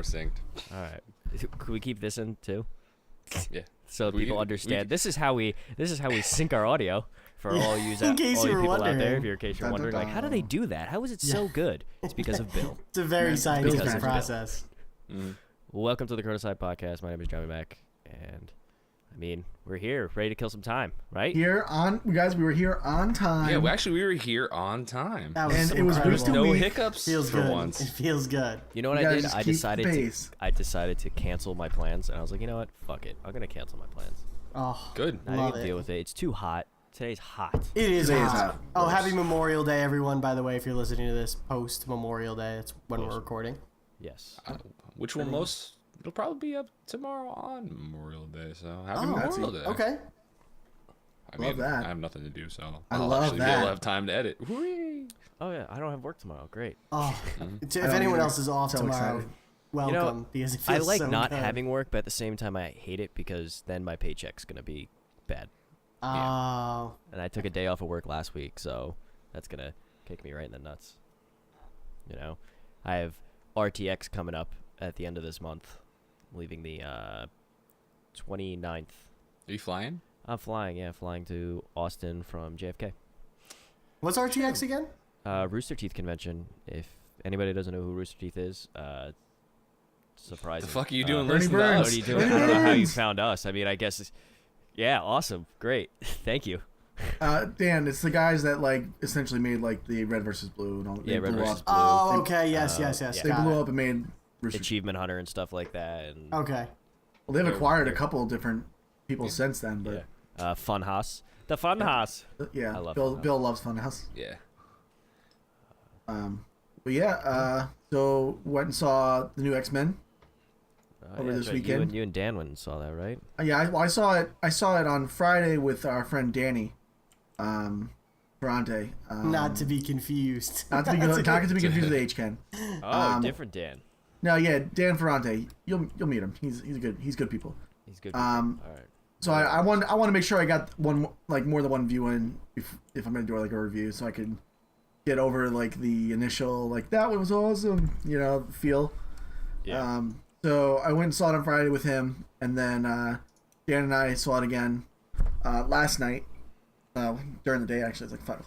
we're synced. All right. Could we keep this in too? Yeah. So people understand. This is how we sync our audio for all you In case all you you were people out wondering. there. If you're in case you're wondering, like, how do they do that? How is it so good? It's because of Bill. It's a very scientific Because of Bill. process. Welcome to the Chronocide podcast. My name is Johnny Mac, and I mean, we're here, ready to kill some time, right? We were here on time. Yeah, we were here on time. That was And it was incredible. boosted No week. hiccups Feels for good. once. It feels good. You know what You I guys did? just keep the pace. I decided to cancel my plans, and I was like, you know what? Fuck it. I'm gonna cancel my plans. Oh, Good. I love didn't it. deal with it. It's too hot. Today's hot. It is Today is hot. hot. Oh, happy Memorial Day, everyone! By the way, if you're listening to this post Memorial Day, that's when we're Post. recording. Yes. Which one most? It'll probably be up tomorrow on Memorial Day. So happy Oh, Memorial Day. okay. I Love mean, that. I have nothing to do, so I I'll love actually be that. able to have time to edit. Whee! Oh yeah, I don't have work tomorrow. Great. Oh, if don't anyone either. else is off So tomorrow, excited. welcome because it I feels like so not good. having work, but at the same time, I hate it because then my paycheck's gonna be bad. Oh, And I took a day off of work last week, so that's gonna kick me right in the nuts. You know, I have RTX coming up at the end of this month, leaving the 29th. Are you flying? I'm flying to Austin from JFK. what's RTX again? Rooster Teeth convention. If anybody doesn't know who Rooster Teeth is, surprising. The fuck are you doing Bernie listening to Burns. What us? are you doing? I don't know how you found us. I mean, I guess, yeah, awesome, great, thank you. Dan, it's the guys that like essentially made like the Red versus Blue and all. Yeah, Red blew versus up. Blue. Oh, okay. Yes, yes. yeah. They Got blew it. up and made. Achievement Hunter and stuff like that. And Okay. Well, they've acquired a couple of different people since then, but Funhouse, the Funhouse. yeah, I love Bill Funhouse. Bill loves Funhouse. Yeah. But yeah, so went and saw the new X-Men. Over this that's right. weekend. You and Dan went and saw that, right? Yeah, I saw it. I saw it on Friday with our friend Danny, Ferrante. Not to be confused. not to be confused with H-Ken. Oh, different Dan. No, yeah, Dan Ferrante. You'll meet him. He's good people. He's good. All right. So I want to make sure I got one like more than one view in if I'm gonna do like a review, so I can get over like the initial like that was awesome, feel. Yeah. So I went and saw it on Friday with him, and then Dan and I saw it again last night during the day. Actually, it's like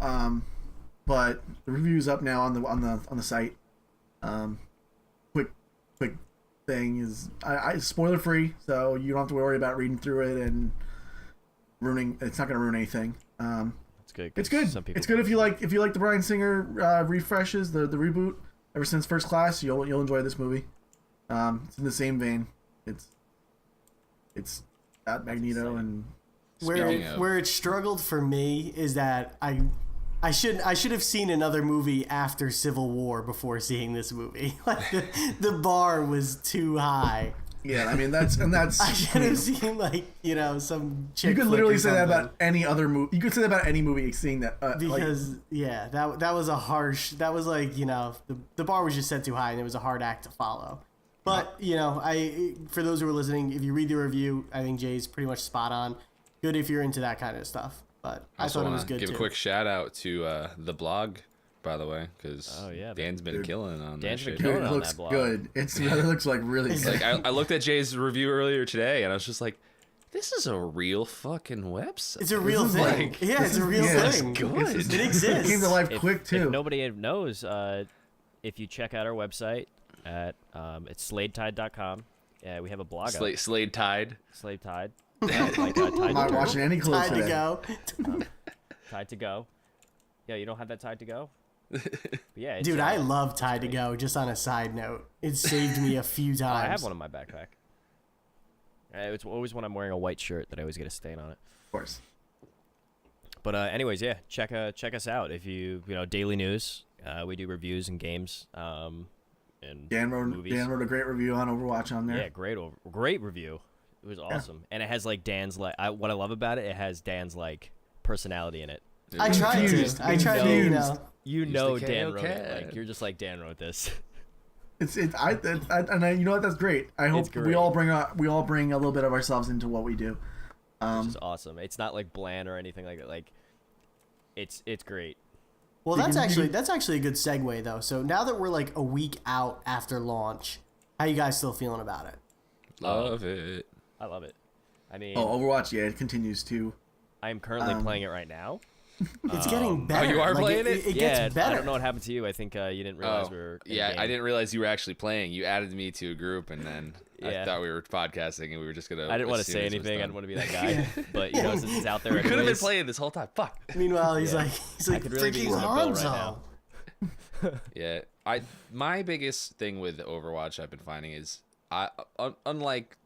5:00. But the review's up now on the site. Quick thing is I spoiler free, so you don't have to worry about reading through it and ruining. It's not going to ruin anything. That's good. It's good. It's good if you like the Bryan Singer refreshes the reboot ever since First Class. You'll enjoy this movie. It's in the same vein. It's got Magneto and Where it struggled for me is that I should have seen another movie after Civil War before seeing this movie. Like the bar was too high. yeah. I mean that's I should have seen some chick you could flick literally or say that something. about any other movie. You could say that about any movie seeing that Because that was a harsh. That was like the bar was just set too high and it was a hard act to follow. But for those who are listening, if you read the review, I think Jay's pretty much spot on. Good if you're into that kind of stuff. But I thought it was good Give too. a quick shout out to the blog, by the way, because Dan's been killing on that Dan's been shit. killing Dude, it on looks that blog. good. It looks like really It's good. Like I looked at Jay's review earlier today, and I was just like, "This is a real fucking website." It's a real is thing. like- yeah, it's a real It's thing. good. It It exists. came to life If, quick if too. nobody knows, if you check out our website at it's sladetide.com, we have a blog up. Slade Tide. Slave Tide. Tide I'm to not Turtle. watching any clothes Time to today. go. Tide to go. Yeah, you don't have that Tide to go? But yeah, it's, Dude, I love Tide to Go, just on a side note. It saved me a few times. I have one in my backpack. It's always when I'm wearing a white shirt that I always get a stain on it. Of course. But anyways, yeah, check us out if you daily news. We do reviews and games. And Dan movies. wrote a great review on Overwatch on there. Yeah, great review. It was awesome, and it has like Dan's what I love about it. It has Dan's like personality in it. I tried Infused. to. I tried to, Infused. You He's know the Dan KO wrote it. cat. Like you're just like Dan wrote this. You know what? That's great. I hope great. we all bring a little bit of ourselves into what we do. Which is awesome. It's not like bland or anything like that. Like it's great. Well, that's actually a good segue though. So now that we're like a week out after launch, How you guys still feeling about it? Love it. I love it. I mean, Overwatch, yeah, it continues to. I am currently playing it right now. It's getting better. Oh, you are Like, playing it? It Yeah, gets better. I don't know what happened to you. I think you didn't realize we were. in Yeah, game. I didn't realize you were actually playing. You added me to a group, and then Yeah. I thought we were podcasting, and we were just gonna. I didn't want to assume say this was anything. I done. didn't want to be that guy. But you know, since it's out there, We could have been anyways, playing this whole time. Fuck. Meanwhile, he's Yeah. like could really be freaking using a bill right Hanzo. now. Yeah, my biggest thing with Overwatch I've been finding is unlike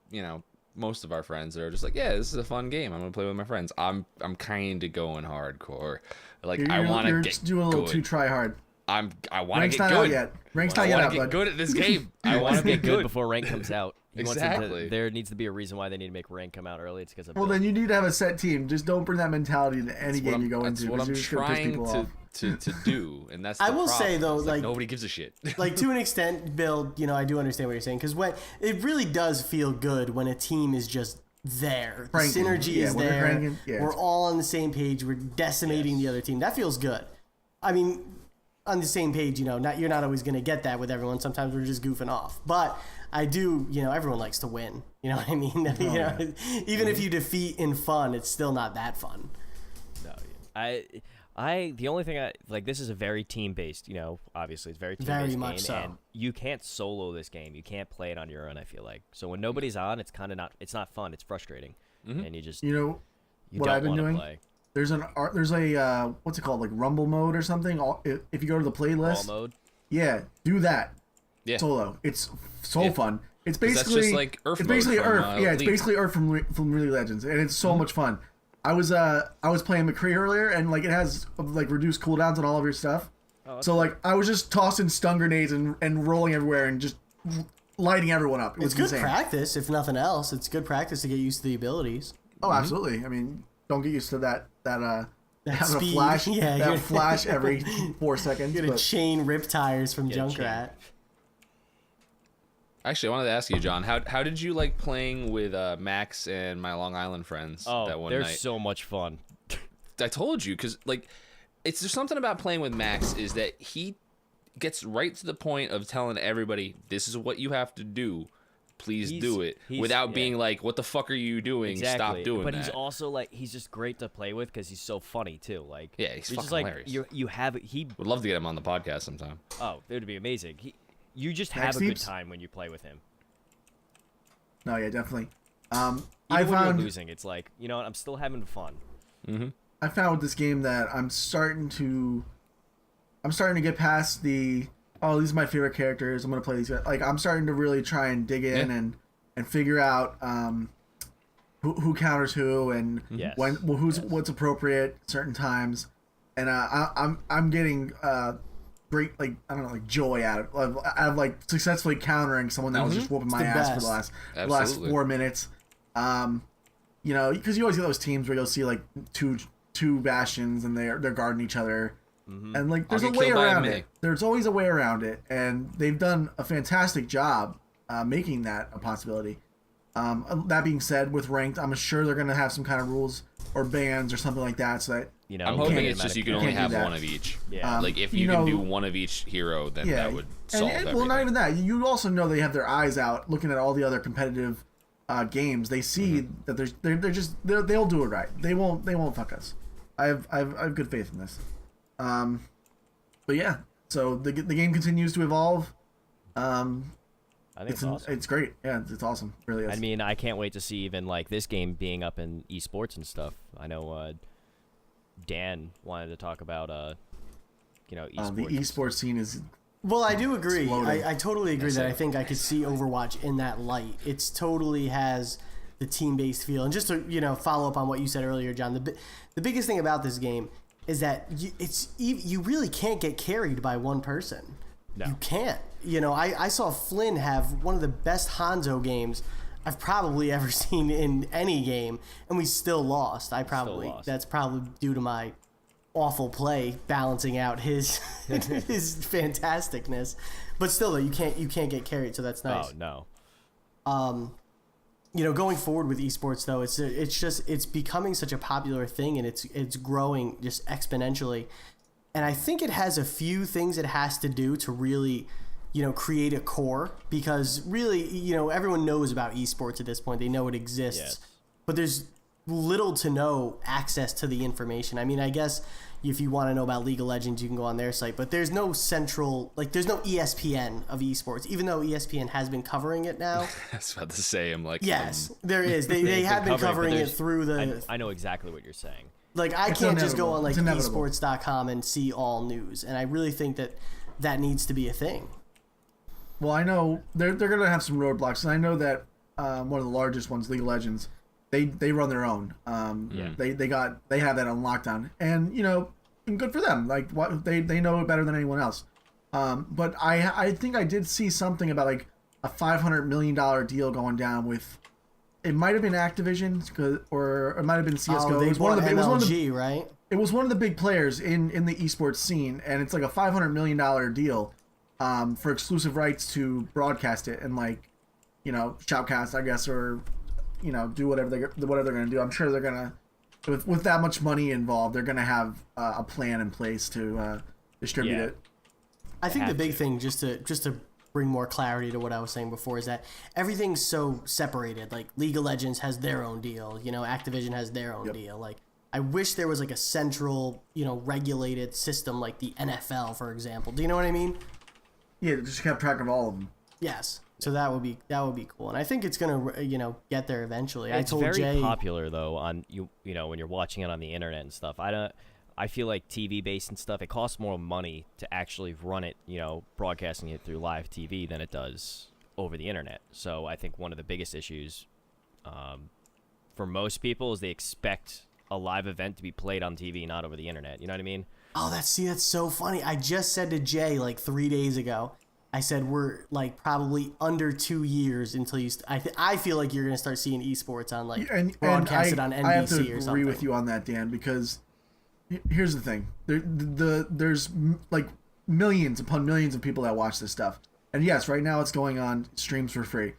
most of our friends that are just like, yeah, this is a fun game, I'm gonna play with my friends. I'm kind of going hardcore. Like I want to get doing a little good. too try hard. I want to Rank's get not good. out yet. Rank's I not yet want out, to get bud. good at this game. I want wants to to get get good good. before rank comes out. He wants it Exactly. there needs to be a reason why they need to make rank come out early. It's because of Well, Bill. then you need to have a set team. Just don't bring that mentality into any That's what game you go that's into. what I'm You're just gonna piss trying people off. to do, and that's. I the will say, problem. though, It's like- nobody gives a shit. Like to an extent, Bill, I do understand what you're saying, because when it really does feel good when a team is just there. The Cranking. synergy Yeah, is when they're there. cranking, yeah. We're all on the same page. We're decimating the other team. That feels good. I mean, on the same page, you're not always going to get that with everyone. Sometimes we're just goofing off. But I do, everyone likes to win. You know what I mean? Even if you defeat in fun, it's still not that fun. No, the only thing I like, this is a very team based. Obviously it's very team based Very much game, so. and you can't solo this game. You can't play it on your own. I feel like so when nobody's on, it's kind of not. It's not fun. It's frustrating, and you just You know you what don't I've been want to doing? play. There's a what's it called, like Rumble mode or something. If you go to the Ball playlist, mode. yeah, do that Yeah. solo. It's so Yeah. fun. It's 'Cause that's basically just like Earth it's mode basically from, Earth. Yeah, it's League. basically Earth from Really Legends, and it's so much fun. I was playing McCree earlier, and like it has like reduced cooldowns on all of your stuff. So like I was just tossing stun grenades and rolling everywhere and just lighting everyone up. It was It's good insane. practice, if nothing else. It's good practice to get used to the abilities. Oh, absolutely. I mean, don't get used to that having speed. a flash, Yeah, that you're- flash every 4 seconds. You're gonna But chain rip tires from Get a Junkrat. Actually, I wanted to ask you, John, how did you like playing with Max and my Long Island friends that Oh, one they're night? so much fun. I told you, because like there's something about playing with Max is that he gets right to the point of telling everybody, this is what you have to do. Please do it, without yeah. being like, what the fuck are you doing? Exactly. Stop doing but that. he's also like he's just great to play with because he's so funny too. Like Yeah, he's you're just fucking like hilarious. you have he. Would love to get him on the podcast sometime. Oh, it would be amazing. You just Max have a good Deeps? time when you play with him. no, yeah, definitely. Even I when you're found losing, it's like I'm still having fun. I found with this game that I'm starting to get past the these are my favorite characters. I'm gonna play these guys. Like I'm starting to really try and dig in Yeah. and figure out who counters who and Yes. what's appropriate at certain times. And I'm getting great like joy out of like successfully countering someone that was just whooping my the ass for best. the last Absolutely. 4 minutes. Because you always get those teams where you'll see like two bastions and they're guarding each other, and like there's a get way killed by a around mini. it. There's always a way around it, and they've done a fantastic job making that a possibility. That being said, with ranked, I'm sure they're gonna have some kind of rules or bans or something like that, so that I'm you hoping can't it's just you can you only can't do have that. one of each. Yeah. Like if you you can know- do one of each hero, then yeah, that would solve everything. well, not even that. You also know they have their eyes out looking at all the other competitive games. They see that they'll do it right. They won't fuck us. I have good faith in this. But yeah, so the game continues to evolve. I think it's awesome. It's great. Yeah, it's awesome. It really is. I mean, I can't wait to see even like this game being up in esports and stuff. I know Dan wanted to talk about esports. the esports scene is Well, I do agree. Exploding. I totally agree That's that it. I think I could see Overwatch in that light. It's totally has the team-based feel. And just to follow up on what you said earlier, John, the biggest thing about this game is that you really can't get carried by one person. No. You can't. I saw Flynn have one of the best Hanzo games I've probably ever seen in any game, and we still lost. lost. That's probably due to my awful play balancing out his his fantasticness. But still, though, you can't get carried, so that's nice. Oh no. Going forward with esports, though, it's becoming such a popular thing, and it's growing just exponentially. And I think it has a few things it has to do to really create a core, because really, everyone knows about esports at this point. They know it exists, Yes. but there's little to no access to the information. I mean, I guess if you want to know about League of Legends, you can go on their site, but there's no central, there's no ESPN of esports, even though ESPN has been covering it now. I was about to say, I'm like, Yes, there is. They have been covering it through the. I know exactly what you're saying. Like, I It's can't just go inevitable. on It's inevitable. esports.com and see all news, and I really think that needs to be a thing. Well, I know they're gonna have some roadblocks, and I know that one of the largest ones, League of Legends, they run their own. They have that on lockdown, and and good for them. Like, what they know it better than anyone else. But I think I did see something about like a $500 million deal going down with. It might have been Activision, or it might have been CS:GO. Oh, they it was one of the. MLG, right? It was one of the big players in the esports scene, and it's like a $500 million deal for exclusive rights to broadcast it and shoutcast, I guess, or do whatever they're going to do. I'm sure they're going to, with that much money involved, they're going to have a plan in place to distribute it. I think the have big to. thing, just to bring more clarity to what I was saying before, is that everything's so separated. Like, League of Legends has their own deal, Activision has their own deal. Like, I wish there was like a central, regulated system like the NFL, for example. Do you know what I mean? Yeah, just kept track of all of them. Yes. So that would be cool, and I think it's gonna get there eventually. I It's told very Jay. popular though on when you're watching it on the internet and stuff. I feel like TV based and stuff, it costs more money to actually run it, broadcasting it through live TV than it does over the internet. So I think one of the biggest issues for most people is they expect a live event to be played on TV, not over the internet. You know what I mean? Oh, that's so funny. I just said to Jay like 3 days ago. I said we're like probably under 2 years until you. I feel like you're gonna start seeing esports on broadcasted on NBC I have to or agree something. with you on that, Dan, because here's the thing: there's like millions upon millions of people that watch this stuff, and yes, right now it's going on streams for free,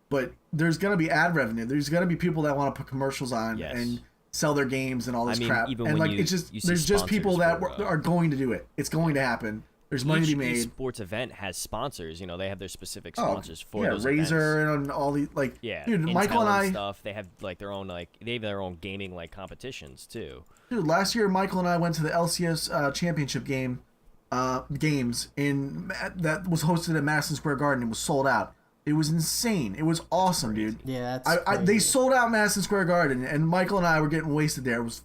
but there's gonna be ad revenue. There's gonna be people that want to put commercials on Yes. and sell their games and all this I mean, crap, even and when like you it's just see there's just people sponsors that for, are going to do it. It's going to happen. There's money to be made. Each sports event has sponsors. They have their specific sponsors for yeah, those Razer events. and all these dude, Intel Michael and I stuff. They have their own they have their own gaming competitions too. Dude, last year Michael and I went to the LCS championship games that was hosted at Madison Square Garden. It was sold out. It was insane. It was awesome, dude. Yeah, that's they crazy. sold out Madison Square Garden, and Michael and I were getting wasted there. It was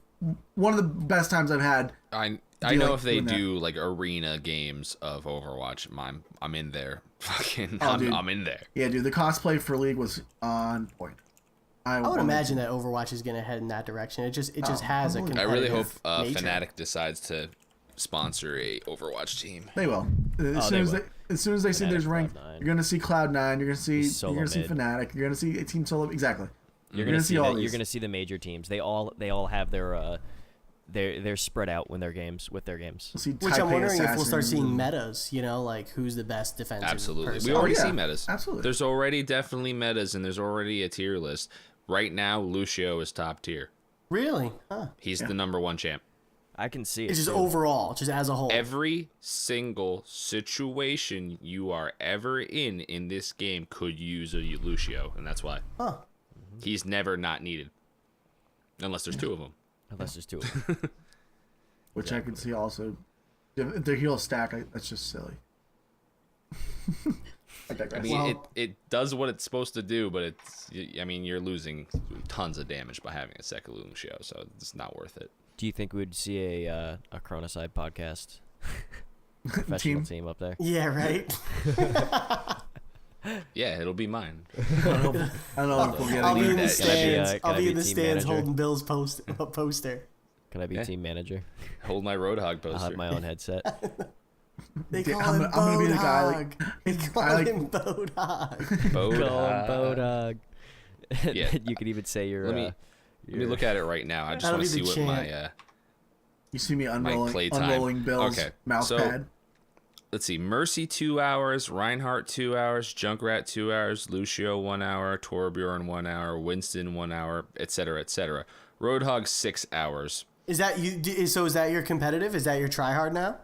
one of the best times I've had. I know like if they doing that. do like arena games of Overwatch, I'm in there. Fucking, dude. I'm in there. Yeah, dude, the cosplay for League was on point. I would imagine that Overwatch is gonna head in that direction. It just has a I I competitive really hope nature. Fnatic decides to sponsor a Overwatch team. They will. As soon as they see Fnatic, there's rank, Cloud9. you're gonna see Cloud9. You're gonna see Solo mid. Fnatic. You're gonna see a Team Solo. Exactly. You're gonna see all that. these. You're gonna see the major teams. They all have they're spread out with their games. You'll see Which I'm Taipei wondering if we'll start Assassins seeing and- metas. Like who's the best defensive Absolutely. person. We already yeah, see metas. absolutely. There's already definitely metas, and there's already a tier list. Right now, Lucio is top tier. Really? Huh. He's the number one champ. I can see it. It's just too. overall, just as a whole. Every single situation you are ever in this game could use a Lucio, and that's why. Huh. He's never not needed. Unless there's two of them. Unless there's two of them. Which I can see also. If the heal stack, that's just silly. I digress. I mean, Well- it does what it's supposed to do, but you're losing tons of damage by having a second Lucio, so it's not worth it. Do you think we'd see a Chronocide podcast professional team up there? Yeah, right. Yeah, it'll be mine. I don't know if we'll get I'll be in the that. Can I be, stands. can I'll I be be in the team stands manager? holding Bill's poster. Can I be Yeah. team manager? Hold my Roadhog I'll poster. have my own headset. They call I'm him gonna be the guy, Bodog. They call I like- him Bodog. Bodog. Yeah. You could even say you're. Let me look at it right now. I just That'll want to be see the what chant. my You see me playtime. unrolling Bill's Okay, mouse so- pad. let's see. Mercy 2 hours, Reinhardt 2 hours, Junkrat 2 hours, Lucio 1 hour, Torbjorn 1 hour, Winston 1 hour, etc., etc. Roadhog 6 hours. Is that you? So is that your competitive? Is that your tryhard now?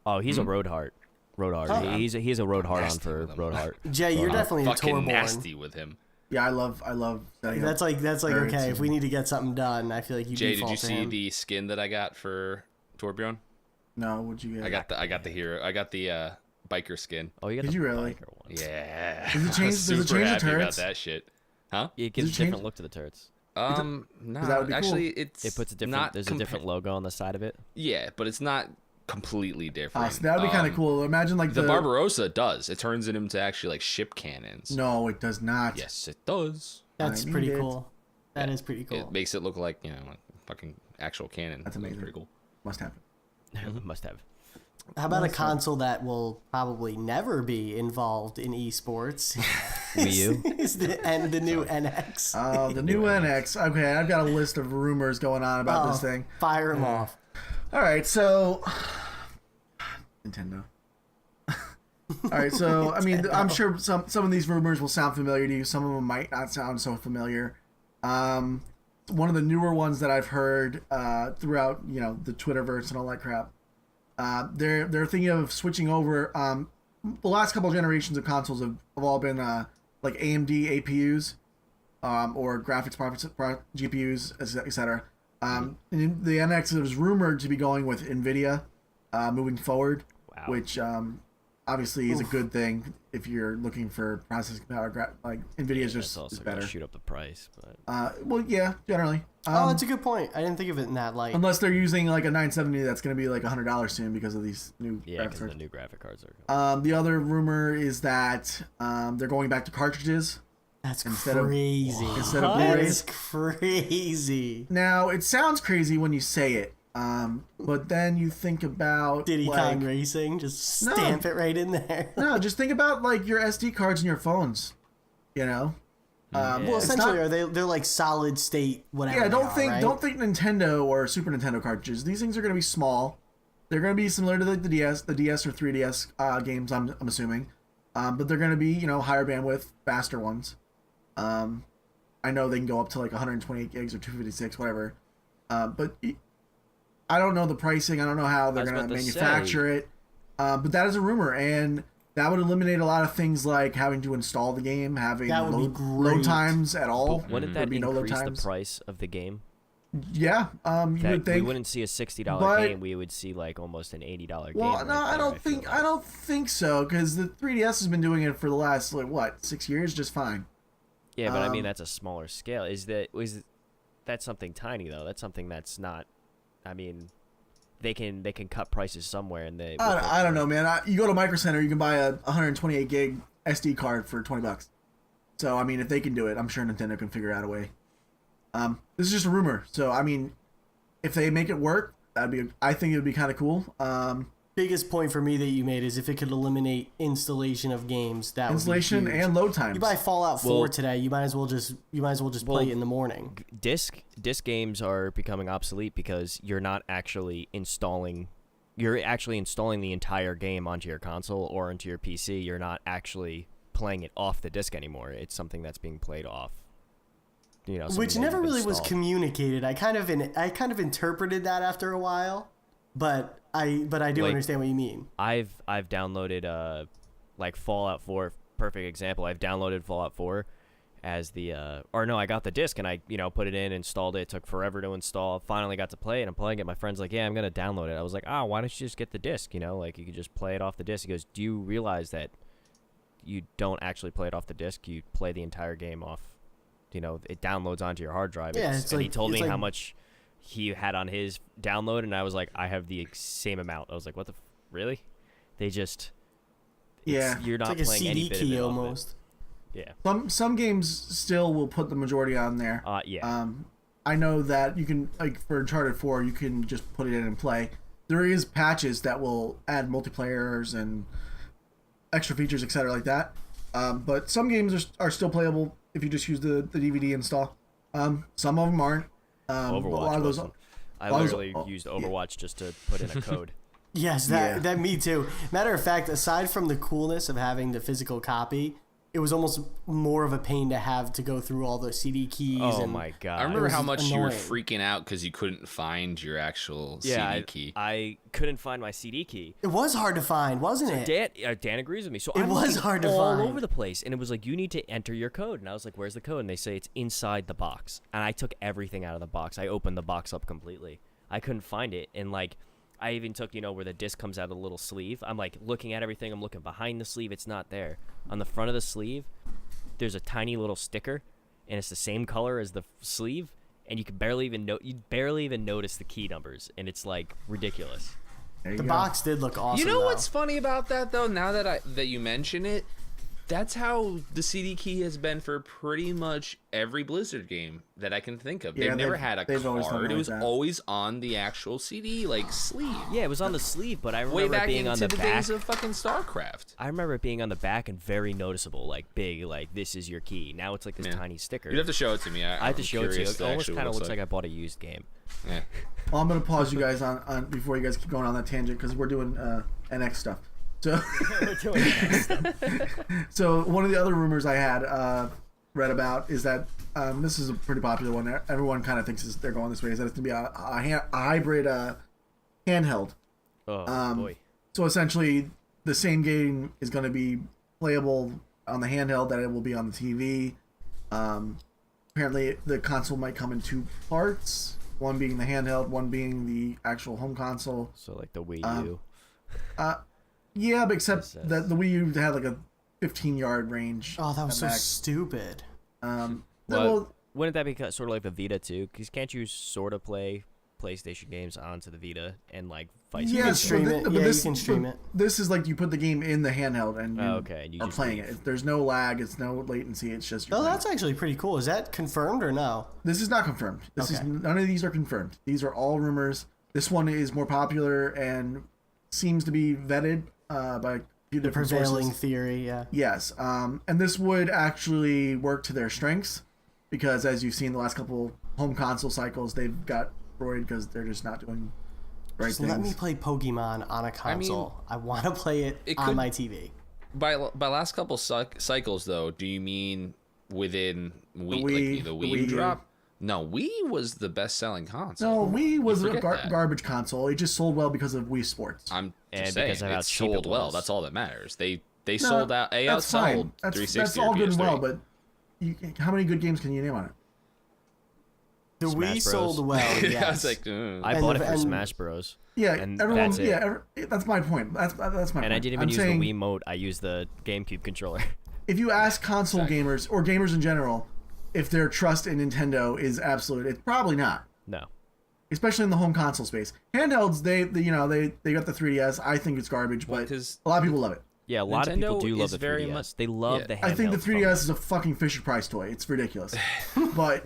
Oh, he's a Roadheart. Road hard. Oh. He's a road hard on Nasty for with him. road hard. Jay, you're Road hard. definitely a Fucking Torborn. nasty with him. Yeah, I love setting up That's like turrets okay. If we and- need to get something done, I feel like you Jay, did default you to see him. the skin that I got for Torbjorn? No, would you get? I got the hero. I got the biker skin. Oh, you got Did the you really? biker one. Yeah. Does it change- does it Super change the happy about turrets? that shit. Huh? It gives it a different change- look to the turrets. No, that would be cool. actually, it's It puts a different. not There's a compa- different logo on the side of it. Yeah, but it's not completely different. So that would be kind of cool. Imagine like The Barbarossa does. It turns it into actually like ship cannons. No, it does not. Yes, it does. That's I pretty need it. cool. That is pretty cool. It makes it look like like fucking actual cannon. That's It's amazing. Pretty cool. Must happen. Must have. How about a That's fun. console that will probably never be involved in esports? Wii U? Is the new NX. Oh, the new NX. Okay, I've got a list of rumors going on about this thing. Fire him off. All right, so Nintendo. All right, so I mean, I'm sure some of these rumors will sound familiar to you. Some of them might not sound so familiar. One of the newer ones that I've heard throughout, the Twitterverse and all that crap. They're thinking of switching over. The last couple of generations of consoles have all been like AMD APUs, or graphics GPUs, etc. And the NX is rumored to be going with NVIDIA moving forward, Wow. which obviously is a good thing if you're looking for processing power. Like NVIDIA is That's just also is gonna better. shoot up the price. But Well, yeah, generally. Oh, that's a good point. I didn't think of it in that light. Unless they're using like a 970 that's going to be like $100 soon because of these new yeah, graphics because cards. the new graphic cards are. The other rumor is that they're going back to cartridges. That's instead of- crazy. instead of That Blu-rays. is crazy. Now, it sounds crazy when you say it, but then you think about Diddy like, Kong Racing, just No. stamp it right in there. no, just think about like your SD cards in your phones. Well, It's essentially, not- they're like solid state whatever. yeah, they are, right? don't think Nintendo or Super Nintendo cartridges. These things are going to be small. They're going to be similar to the DS or 3DS games. I'm assuming, but they're going to be higher bandwidth, faster ones. I know they can go up to like 128 gigs or 256, whatever. But I don't know the pricing. I don't know how they're was going to about to manufacture it. But that is a rumor, and that would eliminate a lot of things like having to install the game, having That would be load great. times at all. But wouldn't There'd that be no load increase the times. price of the game? Yeah, you That would we think. wouldn't see a $60 but- game. We would see like almost an $80 game. Well, right no, I there, don't feel think like. I don't think so because the 3DS has been doing it for the last like what 6 years just fine. Yeah, but I mean Um, that's a smaller scale. That's something tiny though? That's something that's not. I mean, they can cut prices somewhere, and they. I don't know, man. You go to Micro Center, you can buy a 128 gig SD card for $20. So I mean, if they can do it, I'm sure Nintendo can figure out a way. This is just a rumor, so I mean, if they make it work, I think it would be kind of cool. Biggest point for me that you made is if it could eliminate installation of games, that Installation would be huge. and load times. You buy Fallout 4 Well- today, you might as well just play it in the morning. Disc games are becoming obsolete because you're not actually installing. You're actually installing the entire game onto your console or into your PC. You're not actually playing it off the disc anymore. It's something that's being played off. Something Which that never you've really was installed. communicated. I kind of interpreted that after a while, but I do Like- understand what you mean. I've downloaded like Fallout 4, perfect example. I've downloaded Fallout 4 as the I got the disc and I put it in, installed it. It took forever to install. Finally got to play it. I'm playing it. My friend's like, "Yeah, I'm gonna download it." I was like, why don't you just get the disc? Like you could just play it off the disc. He goes, "Do you realize that you don't actually play it off the disc? You play the entire game off. It downloads onto your hard drive." Yeah, and he told me it's how like- much he had on his download, and I was like, I have the same amount. I was like, what the really? They just Yeah. you're It's not like a playing any CD bit of key it off of it. almost. Yeah. Some games still will put the majority on there. Yeah. I know that you can, like for Uncharted 4, you can just put it in and play. There is patches that will add multiplayers and extra features, etc. like that. But some games are still playable if you just use the DVD install. Some of them aren't. But Overwatch. a lot of those. wasn't. I lot of those- literally used Overwatch just to put in a code. Yes, Yeah. that me too. Matter of fact, aside from the coolness of having the physical copy, it was almost more of a pain to have to go through all the CD keys. Oh and my god! I remember was how much you were annoying. freaking out because you couldn't find your actual Yeah, CD key. I couldn't find my CD key. It was hard to find, wasn't it? Dan agrees with me. So It I'm was looking hard to all find. over the place, and it was like, you need to enter your code. And I was like, where's the code? And they say it's inside the box. And I took everything out of the box. I opened the box up completely. I couldn't find it, and like, I even took, where the disc comes out of the little sleeve. I'm like looking at everything. I'm looking behind the sleeve. It's not there. On the front of the sleeve, there's a tiny little sticker, and it's the same color as the sleeve, and you barely even notice the key numbers, and it's like ridiculous. There you The go. box did look awesome. You know though. what's funny about that though? Now that you mention it, that's how the CD key has been for pretty much every Blizzard game that I can think of. Yeah, They've never they've- had a they've always done card. it It like was that. always on the actual CD sleeve. Yeah, it was on the sleeve, but I Way remember it back being on into the the back. days of fucking StarCraft. I remember it being on the back and very noticeable, like big, like this is your key. Now it's like this Yeah. tiny sticker. You'd have to show it to me. I have to show it to you. It almost kind of looks like I. I bought a used game. Yeah. Well, I'm gonna pause you guys on before you guys keep going on that tangent because we're doing NX stuff. So, so one of the other rumors I had read about is that this is a pretty popular one. Everyone kind of thinks they're going this way. Is that it's gonna be a hybrid handheld. Oh boy. So essentially, the same game is going to be playable on the handheld that it will be on the TV. Apparently, the console might come in two parts. One being the handheld, one being the actual home console. So like the Wii U. Yeah, but except Says- that the Wii U had like a 15-yard range. Oh, that was so back. stupid. Well, Wouldn't that be sort of like the Vita too? Because can't you sort of play PlayStation games onto the Vita and like vice can yes, stream but it. but Yeah, you this, can stream but it. This is like you put the game in the handheld and you Oh, okay, and you are just playing leave. it. There's no lag. It's no latency. It's just you're Oh, playing that's it. actually pretty cool. Is that confirmed or no? This is not confirmed. This is Okay. none of these are confirmed. These are all rumors. This one is more popular and seems to be vetted by a few The different prevailing sources. theory, yeah. Yes, and this would actually work to their strengths because, as you've seen the last couple home console cycles, they've got destroyed because they're just not doing right Just things. let me play Pokemon on a console. I want to play it it on could- my TV. By last couple cycles though, do you mean within Wii, Wii- like the the Wii Wii U. drop? No, Wii was the best-selling console. No, Wii was a forget that. garbage console. It just sold well because of Wii Sports. I'm And just because saying, of how it cheap it sold well. was. That's all that matters. They No, sold out. They that's fine. outsold That's 360 all or good and well, PS3. but how many good games can you name on it? The Smash Wii Bros. sold well, yes. I was like, I And bought the- it for and- Smash Bros. Yeah, And everyone. that's it. Yeah, that's my point. That's my point. And I didn't even I'm use saying, the Wiimote. I used the GameCube controller. If you ask console Exactly. gamers or gamers in general if their trust in Nintendo is absolute, it's probably not. No. Especially in the home console space. Handhelds, they got the 3DS. I think it's garbage, Well, but 'cause a lot of people love it. Yeah, a lot of people Nintendo do love is the 3DS. very much- They love yeah. the handheld. I think the from 3DS is a fucking Fisher Price toy. It's ridiculous. But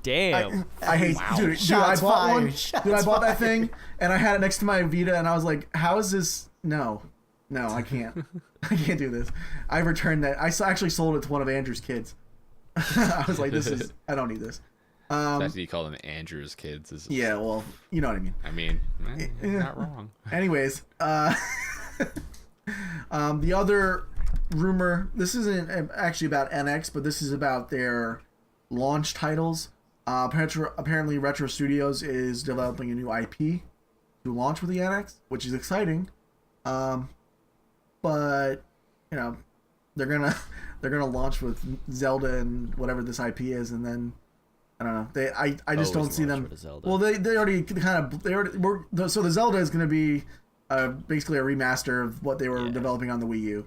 Damn. I hate, dude. I Shots bought one. fired. Shots Dude, I bought that fired. thing and I had it next to my Vita, and I was like, "How is this? No, I can't. I can't do this." I returned that. Actually sold it to one of Andrew's kids. I was like, "This is. I don't need this." the fact that you call them Andrew's kids is. Yeah, well, you know what I mean. I mean, you're not wrong. Anyways, the other rumor. This isn't actually about NX, but this is about their launch titles. Apparently, Retro Studios is developing a new IP to launch with the NX, which is exciting. But you know, they're gonna launch with Zelda and whatever this IP is, and then I don't know. I just Always don't see launch them. with a Zelda. Well, they already so the Zelda is gonna be basically a remaster of what they were Yeah. developing on the Wii U.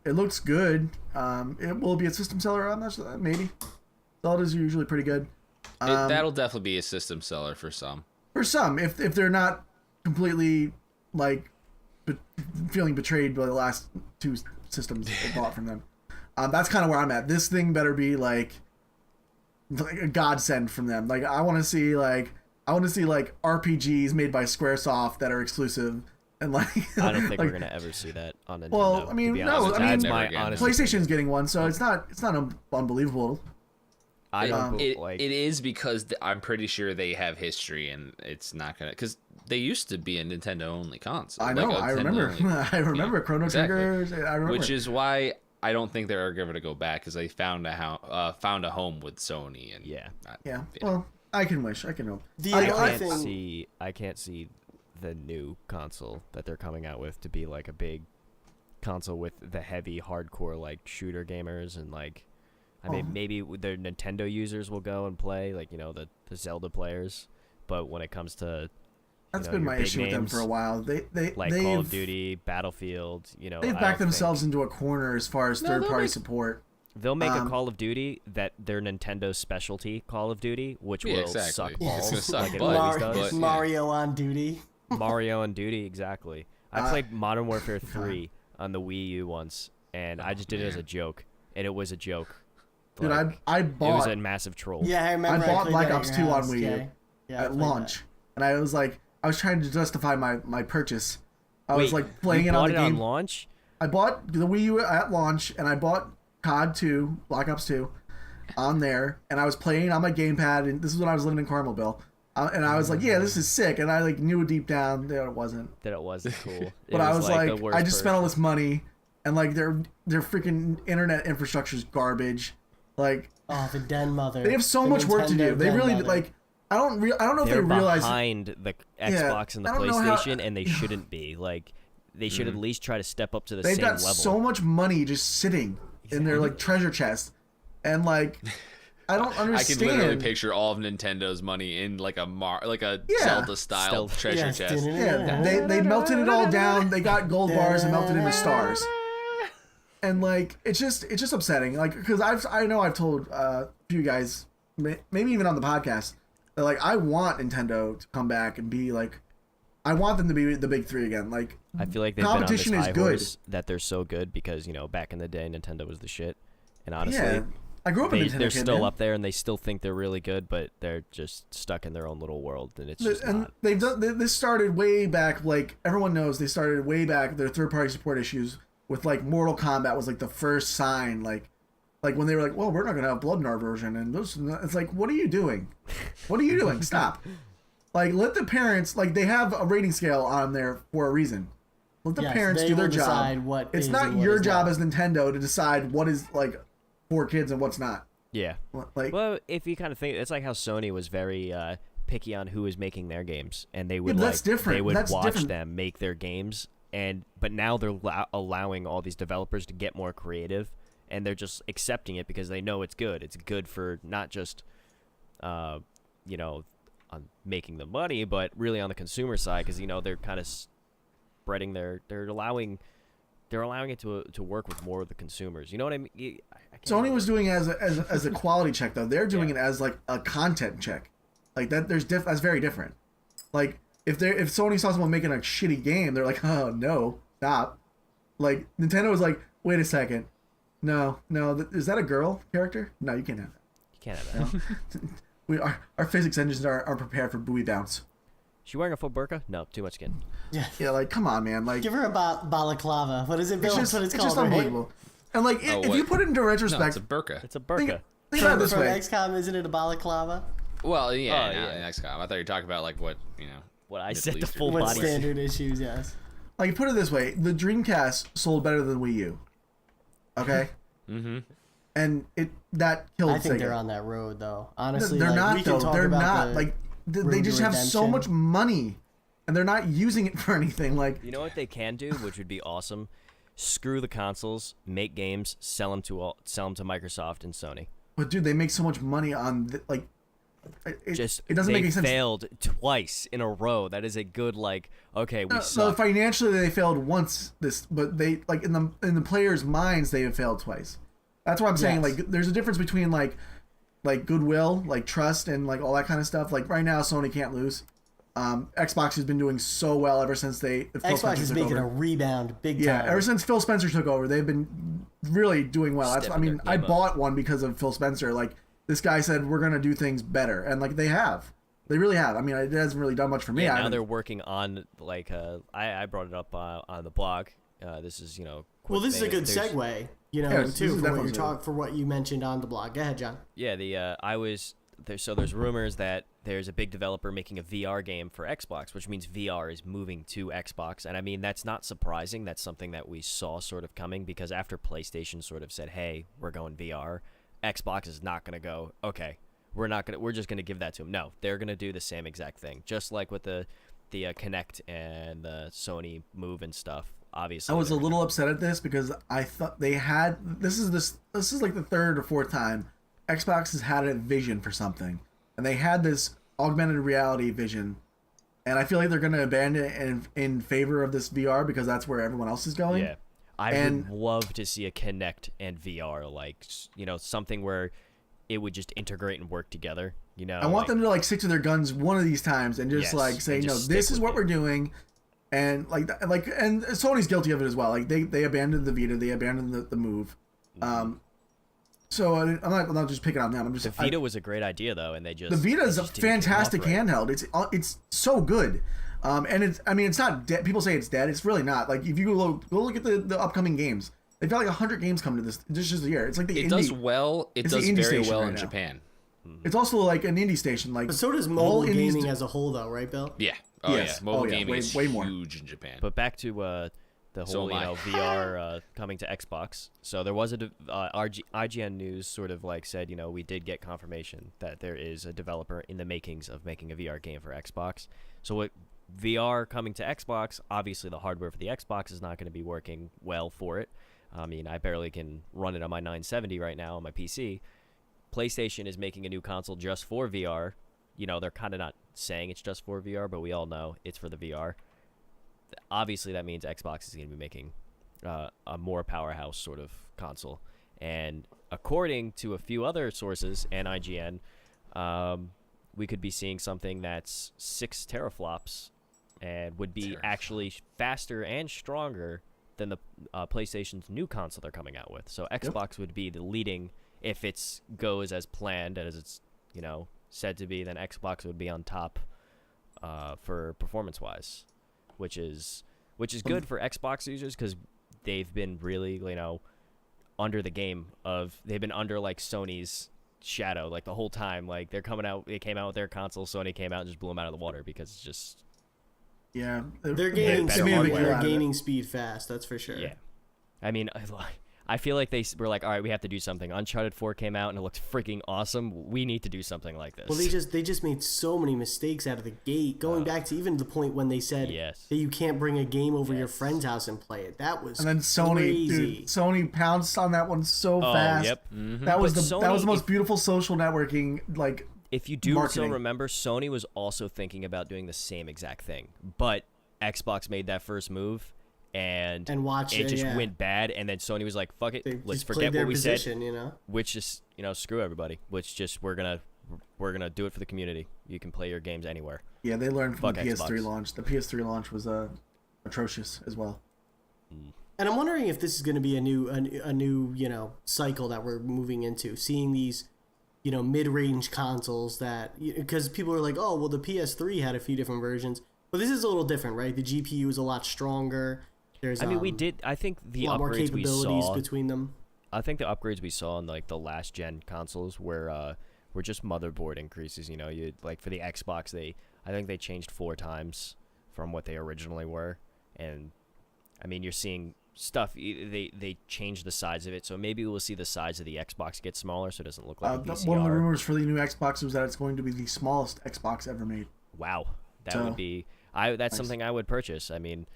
It looks good. It will be a system seller. I'm not sure. Maybe Zelda's usually pretty good. That'll definitely be a system seller for some. For some, if they're not completely like feeling betrayed by the last two systems they bought from them. That's kind of where I'm at. This thing better be like a godsend from them. Like I want to see RPGs made by SquareSoft that are exclusive and like I don't think like, we're gonna ever see that on Nintendo. Well, I mean, to be no, honest with I you. mean, That's never my again. honest. PlayStation's getting one, so it's not unbelievable. I don't It like. it is because I'm pretty sure they have history, and it's not gonna because they used to be a Nintendo only console. I know. like a I Nintendo remember. only- I remember Chrono exactly. Triggers. I remember. Which is why I don't think they're going to go back because they found a home with Sony. And Yeah. Yeah. Well, I can wish. I can hope. The I other can't thing, see the new console that they're coming out with to be like a big console with the heavy hardcore like shooter gamers and like I mean maybe the Nintendo users will go and play like the Zelda players, but when it comes to That's know, been your my big issue with them names, for a while. They've Call of Duty, Battlefield, they've I backed don't themselves think into a corner as far as third-party support. they'll make a Call of Duty that their Nintendo specialty Call of Duty, which Yeah, will exactly. suck Yeah, it's balls gonna suck like it butt. always does. Mario on duty. Mario and Duty, exactly. I played Modern Warfare 3 on the Wii U once, and I just did it as a joke, and it was a joke. Dude, Like, I it was bought a massive troll. Yeah, I I remember. bought played Black that Ops at 2 your on house, Wii U Jay. Yeah, I at played launch, and I was trying to justify my purchase. I Wait, was like playing you it on bought the it on game. launch? I bought the Wii U at launch, and I bought COD 2, Black Ops 2, on there, and I was playing on my gamepad, and this is when I was living in Carmelville, and I was like, yeah, this is sick, and I like knew deep down that it wasn't. That it wasn't cool. But I was the like, worst I just spent all version. this money, and like their freaking internet infrastructure is garbage. Like Oh, the den mother. they have so The much work to do. Nintendo They den really mother. like. I don't know if They're they realize. behind the Xbox and the I don't know how- PlayStation, and they shouldn't be. Like, they should at least try to step up to the They've same got level. so much money just sitting in their like treasure chest, and like I don't I understand. can literally picture all of Nintendo's money in like a Yeah. Zelda style Stealth. treasure Yes, chest. Yeah, they melted it all down. They got gold bars and melted into stars. And like it's just upsetting. Like because I know I've told a few guys, maybe even on the podcast, that like I want Nintendo to come back and be like, I want them to be the big three again. Like I feel like they've been on this competition is high good. horse that they're so good because back in the day Nintendo was the shit, and honestly, Yeah, I grew up a Nintendo they're kid, still man. up there and they still think they're really good, but they're just stuck in their own little world, and it's just And not. they've done this started way back. Like everyone knows, they started way back. Their third party support issues with like Mortal Kombat was like the first sign. Like when they were like, well, we're not gonna have blood in our version, and it's like, what are you doing? What are you doing? Stop. Like let the parents, like they have a rating scale on there for a reason. Let the Yes, parents they do their will decide job. what It's is not and what your is job not. as Nintendo to decide what is like for kids and what's not. Yeah. Like Well, if you kind of think, it's like how Sony was very picky on who was making their games, and they would but that's different. they would That's watch different. them make their games, but now they're allowing all these developers to get more creative, and they're just accepting it because they know it's good. It's good for not just, on making the money, but really on the consumer side, because they're kind of spreading they're allowing it to work with more of the consumers. You know what I mean? I can't Sony remember. was doing it as a quality check though. They're doing Yeah. it as like a content check. Like that that's very different. Like if Sony saw someone making a shitty game, they're like, "Oh, no, stop." Like Nintendo was like, "Wait a second. No, is that a girl character? No, you can't have that. You can't have that. Our physics engines aren't prepared for buoy bounce." She wearing a full burqa? No, too much skin. Yeah, like come on, man. Like Give her a balaclava. What is it, Bill? it's That's what it's just called, right? unbelievable. And like Oh, if what? you put it into No, retrospect, it's a burqa. It's a think, burqa. think about it this From way. XCOM, isn't it a balaclava? Well, yeah, Oh, no, yeah. XCOM. I thought you were talking about like what What I Middle said, the Eastern full What body. standard issues, yes. Like put it this way, the Dreamcast sold better than Wii U. Okay? Mm-hmm. And that killed I think Sega. they're on that road, though. Honestly, They're like, not we can though. talk They're about not. the Like they Road to just have so Redemption. much money, and they're not using it for anything. Like You know what they can do, which would be awesome? Screw the consoles, make games, sell them to Microsoft and Sony. but dude, they make so much money on it doesn't they make any sense. failed twice in a row. That is a good okay, we So suck. financially, they failed once. But they like in the players' minds, they have failed twice. That's what I'm saying. Yes. Like, there's a difference between like goodwill, like trust, and like all that kind of stuff. Like right now, Sony can't lose. Xbox has been doing so well ever since Phil Xbox Spencer is took making over. a rebound big Yeah, time. ever since Phil Spencer took over, they've been really doing well. That's, I Stepping mean, their I game up. bought one because of Phil Spencer. Like, this guy said, we're going to do things better. And, like, they have. They really have. I mean, it hasn't really done much for me. Yeah, I now haven't- they're working on I brought it up on the blog. This is Well, this is a quick good thing. segue, Yeah, this too, is for what definitely for what you mentioned on the blog. Go ahead, John. Yeah, I was there's rumors that there's a big developer making a VR game for Xbox, which means VR is moving to Xbox. And I mean, that's not surprising. That's something that we saw sort of coming, because after PlayStation sort of said, "Hey, we're going VR," Xbox is not going to go, "Okay, we're just going to give that to them." No, they're going to do the same exact thing, just like with the Kinect and the Sony Move and stuff. Obviously, I was a little upset at this because I thought they had this is like the third or fourth time Xbox has had a vision for something, and they had this augmented reality vision, and I feel like they're going to abandon it in favor of this VR because that's where everyone else is going. Yeah, I would love to see a Kinect and VR, like, something where it would just integrate and work together. I want them to like stick to their guns one of these times and just like say, no, this is what we're doing. And and Sony's guilty of it as well. Like they abandoned the Vita, they abandoned the Move. So I'm not just picking on them. The Vita was a great idea though, and the Vita is a fantastic handheld. It's so good. And it's not dead. People say it's dead. It's really not. Like if you go look at the upcoming games, they've got like 100 games coming to this just a year. It's like it does well. It does very well in Japan. It's also like an indie station. Like, but so does mobile gaming as a whole, though, right, Bill? Yeah. Yes. Yeah. Mobile gaming is way more. huge in Japan. But back to the whole VR coming to Xbox. So there was IGN News sort of like said, we did get confirmation that there is a developer in the makings of making a VR game for Xbox. So with VR coming to Xbox, obviously the hardware for the Xbox is not going to be working well for it. I mean, I barely can run it on my 970 right now on my PC. PlayStation is making a new console just for VR. They're kind of not saying it's just for VR, but we all know it's for the VR. Obviously, that means Xbox is going to be making a more powerhouse sort of console. And according to a few other sources and IGN, we could be seeing something that's 6 teraflops and would be actually faster and stronger than the PlayStation's new console they're coming out with. So Xbox would be the leading. If it goes as planned, as it's said to be, then Xbox would be on top for performance-wise, which is good for Xbox users because they've been really under the game of they've been under like Sony's shadow like the whole time. Like they came out with their console, Sony came out and just blew them out of the water because it's just they're gaining speed. They're gaining speed fast. That's for sure. Yeah, I mean. I feel like they were like, all right, we have to do something. Uncharted 4 came out and it looked freaking awesome. We need to do something like this. Well, they just made so many mistakes out of the gate, going back to even the point when they said that you can't bring a game over your friend's house and play it. That was and then Sony pounced on that one so fast. Yep. Mm-hmm. That was that was the most beautiful social networking If you do still remember, Sony was also thinking about doing the same exact thing, but Xbox made that first move. And it just went bad, and then Sony was like, "Fuck it, let's forget what we said." Which is, screw everybody. Which just we're gonna do it for the community. You can play your games anywhere. Yeah, they learned from the PS3 launch. The PS3 launch was atrocious as well. And I'm wondering if this is going to be a new cycle that we're moving into, seeing these mid-range consoles that because people are like, oh well, the PS3 had a few different versions, but this is a little different, right? The GPU is a lot stronger. There's, I think the a lot more upgrades capabilities between them. I think the upgrades we saw in like the last gen consoles were just motherboard increases. You like for the Xbox, I think they changed 4 times from what they originally were, and I mean you're seeing stuff. They changed the size of it, so maybe we'll see the size of the Xbox get smaller, so it doesn't look like a VCR. One of the rumors for the new Xbox was that it's going to be the smallest Xbox ever made. Wow, that would be. That's something I would purchase. I mean.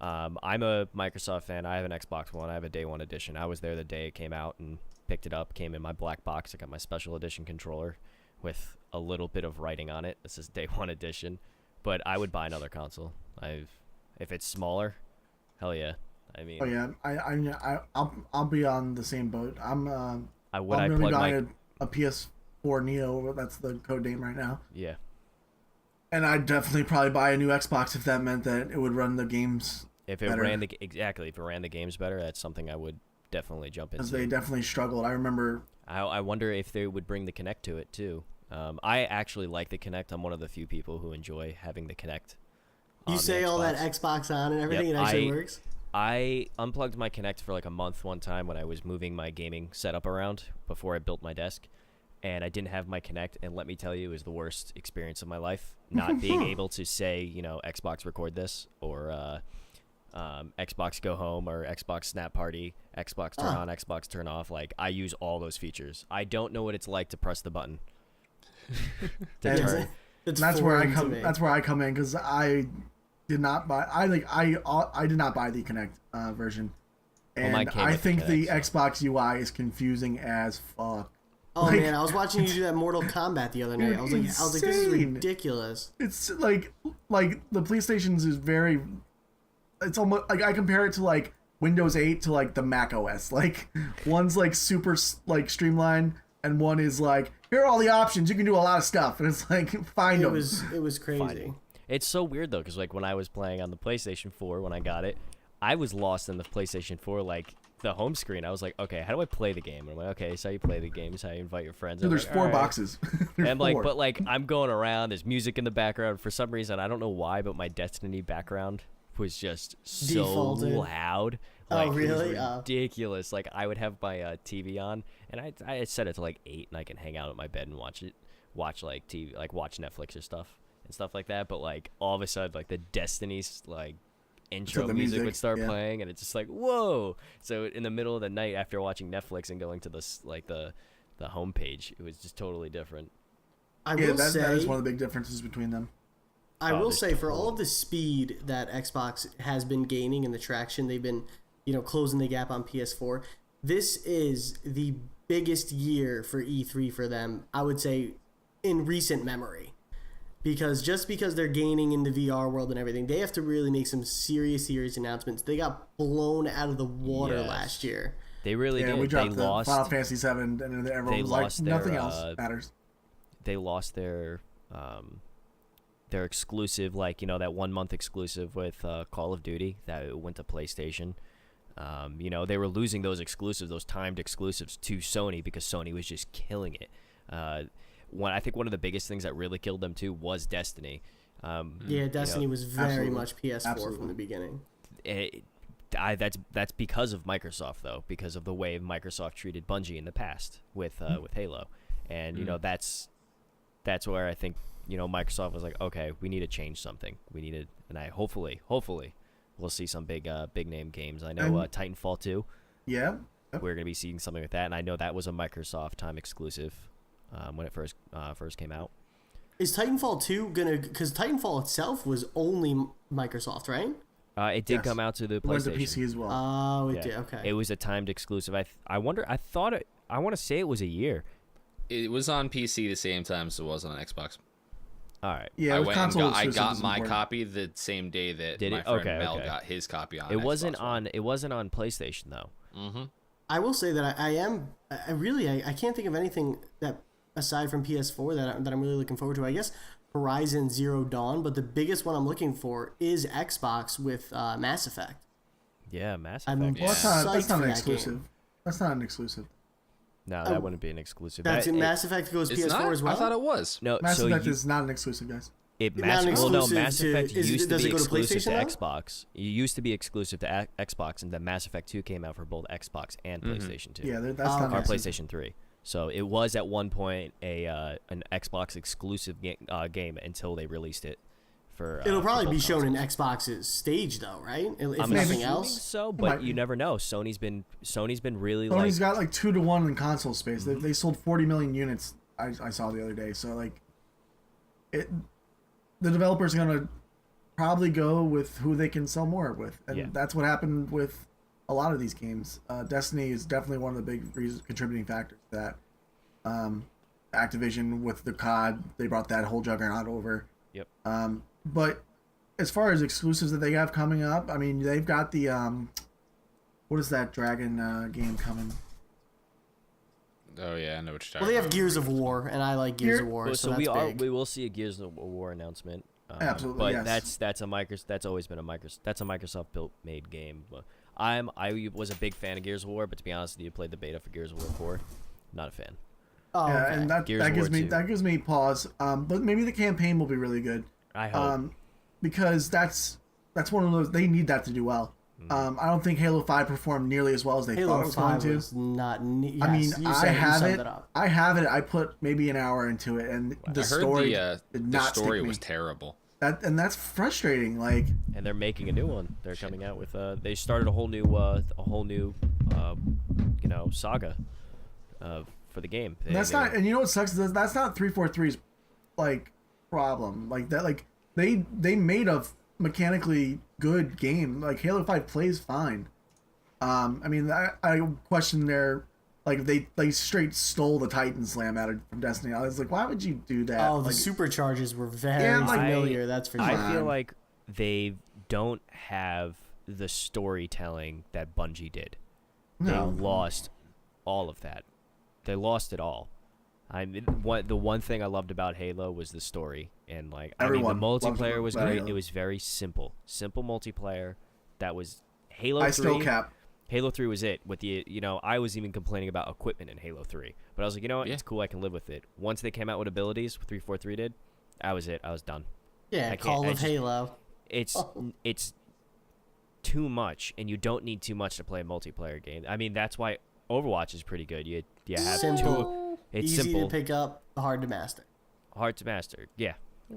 I'm a Microsoft fan. I have an Xbox One. I have a Day 1 edition. I was there the day it came out and picked it up. Came in my black box. I got my special edition controller with a little bit of writing on it. This is Day 1 edition. But I would buy another console. If it's smaller, hell yeah. I mean. Oh yeah, I'll be on the same boat. I'm gonna be buying a PS4 Neo. That's the code name right now. Yeah. And I'd definitely probably buy a new Xbox if that meant that it would run the games. If it ran the games better, that's something I would definitely jump into. Because they definitely struggled. I remember. I wonder if they would bring the Kinect to it too. I actually like the Kinect. I'm one of the few people who enjoy having the Kinect. You say all that Xbox on and everything, it actually works. I unplugged my Kinect for like a month one time when I was moving my gaming setup around before I built my desk, and I didn't have my Kinect, and let me tell you, it was the worst experience of my life. Not being able to say, you know, Xbox record this, or Xbox go home, or Xbox snap party, Xbox turn on, Xbox turn off. Like, I use all those features. I don't know what it's like to press the button to turn. That's where I come. That's where I come in, because I did not buy. I did not buy the Kinect version, and I think the Xbox UI is confusing as fuck. Oh like, man, I was watching you do that Mortal Kombat the other night. I was like, this is ridiculous. It's like the PlayStation's is very. It's almost like I compare it to like Windows 8 to like the Mac OS. Like one's like super like streamlined, and one is like, here are all the options. You can do a lot of stuff, and it's like find them. It was crazy. It's so weird though, because like when I was playing on the PlayStation 4 when I got it, I was lost in the PlayStation 4 like the home screen. I was like, okay, how do I play the game? And I'm like, okay, so how you play the game is how you invite your friends. So there's like, 4 right. boxes. And I'm like, but like I'm going around. There's music in the background for some reason. I don't know why, but my Destiny background was just so defaulted. Loud. Like, oh really? It was ridiculous. Like I would have my TV on, and I set it to like 8, and I can hang out at my bed and watch like TV, like watch Netflix or stuff and stuff like that. But like all of a sudden, like the Destiny's like intro music would start playing, and it's just like whoa. So in the middle of the night after watching Netflix and going to this like the homepage, it was just totally different. That is one of the big differences between them. I will say, for all of the speed that Xbox has been gaining and the traction they've been, you know, closing the gap on PS4, this is the biggest year for E3 for them, I would say, in recent memory. Because just because they're gaining in the VR world and everything, they have to really make some serious announcements. They got blown out of the water last year. They really did. We dropped they lost Final Fantasy 7, and then everyone was like, nothing else matters. They lost their exclusive, like, you know, that 1 month exclusive with Call of Duty that went to PlayStation. You know, they were losing those exclusives, those timed exclusives to Sony because Sony was just killing it. I think one of the biggest things that really killed them too was Destiny. Destiny was very much PS4 from the beginning. That's because of Microsoft though, because of the way Microsoft treated Bungie in the past with Halo, and you know that's where I think, you know, Microsoft was like, okay, we need to change something. And I hopefully we'll see some big name games. I know Titanfall 2. Yeah. We're gonna be seeing something with that, and I know that was a Microsoft time exclusive when it first came out. Is Titanfall 2 gonna? Because Titanfall itself was only Microsoft, right? It did come out to the PlayStation. It went to PC as well. Oh, it did. Okay. It was a timed exclusive. I want to say it was a year. It was on PC the same time as it was on Xbox. All right. Yeah, I got my copy the same day that my friend Mel got his copy on. It wasn't on PlayStation though. Mm-hmm. I will say that I can't think of anything that aside from PS4 that I'm really looking forward to. I guess Horizon Zero Dawn, but the biggest one I'm looking for is Xbox with Mass Effect. Yeah, Mass Effect. Well, that's not an exclusive. That's not an exclusive. No, that wouldn't be an exclusive. Mass Effect goes PS4 as well? I thought it was. No, Mass Effect is not an exclusive, guys. Mass Effect used to be exclusive to now? Xbox. It used to be exclusive to Xbox, and then Mass Effect 2 came out for both Xbox and PlayStation 2. Yeah, that's not or PlayStation 3. So it was at one point an Xbox exclusive game until they released it. It'll probably be consoles. shown in Xbox's stage, though, right? If I'm nothing else. So, but you never know. Sony's been really Sony's got like 2-to-1 in console space. They sold 40 million units. I saw the other day. So like, the developer's gonna probably go with who they can sell more with, and that's what happened with a lot of these games. Destiny is definitely one of the big contributing factors to that. Activision with the COD, they brought that whole juggernaut over. Yep. But as far as exclusives that they have coming up, I mean, they've got the what is that Dragon game coming? Oh yeah, I know what you're talking Well, they have about. Gears of War, and I like Gears of War, so that's big. We will see a Gears of War announcement. Absolutely, but yes. that's always been a Microsoft built made game. But I was a big fan of Gears of War, but to be honest with you, played the beta for Gears of War 4. Not a fan. Oh, yeah, okay. and that gives me pause. But maybe the campaign will be really good. I hope. Because that's one of those, they need that to do well. I don't think Halo 5 performed nearly as well as they thought Halo it was going 5 to. was not. Yes, I mean, you I said, you have summed it. it up. I have it. I put maybe an hour into it, and the I heard story the did not story stick me. was terrible. That's frustrating. Like, And they're making a new one. They're coming out with they started a whole new saga for the game. that's not. And you know what sucks? That's not 343's like problem. Like that. Like they made a mechanically good game. Like Halo 5 plays fine. I mean, I question their like they straight stole the Titan Slam out of from Destiny. I was like, why would you do that? Oh, the like, supercharges were very Yeah, like- familiar. That's for sure. I feel like they don't have the storytelling that Bungie did. They No. lost all of that. They lost it all. The one thing I loved about Halo was the story, and like Everyone the loved multiplayer was about great. Halo. It was very simple multiplayer. That was Halo 3. I still cap. Halo 3 was it. With the I was even complaining about equipment in Halo 3, but I was like, you know what, Yeah. it's cool. I can live with it. Once they came out with abilities, what 343 did, that was it. I was done. Yeah, I can't- Call I of just- Halo. It's too much, and you don't need too much to play a multiplayer game. I mean, that's why Overwatch is pretty good. You have Simple. two. It's Easy simple, to pick up, hard to master. hard to master. Yeah,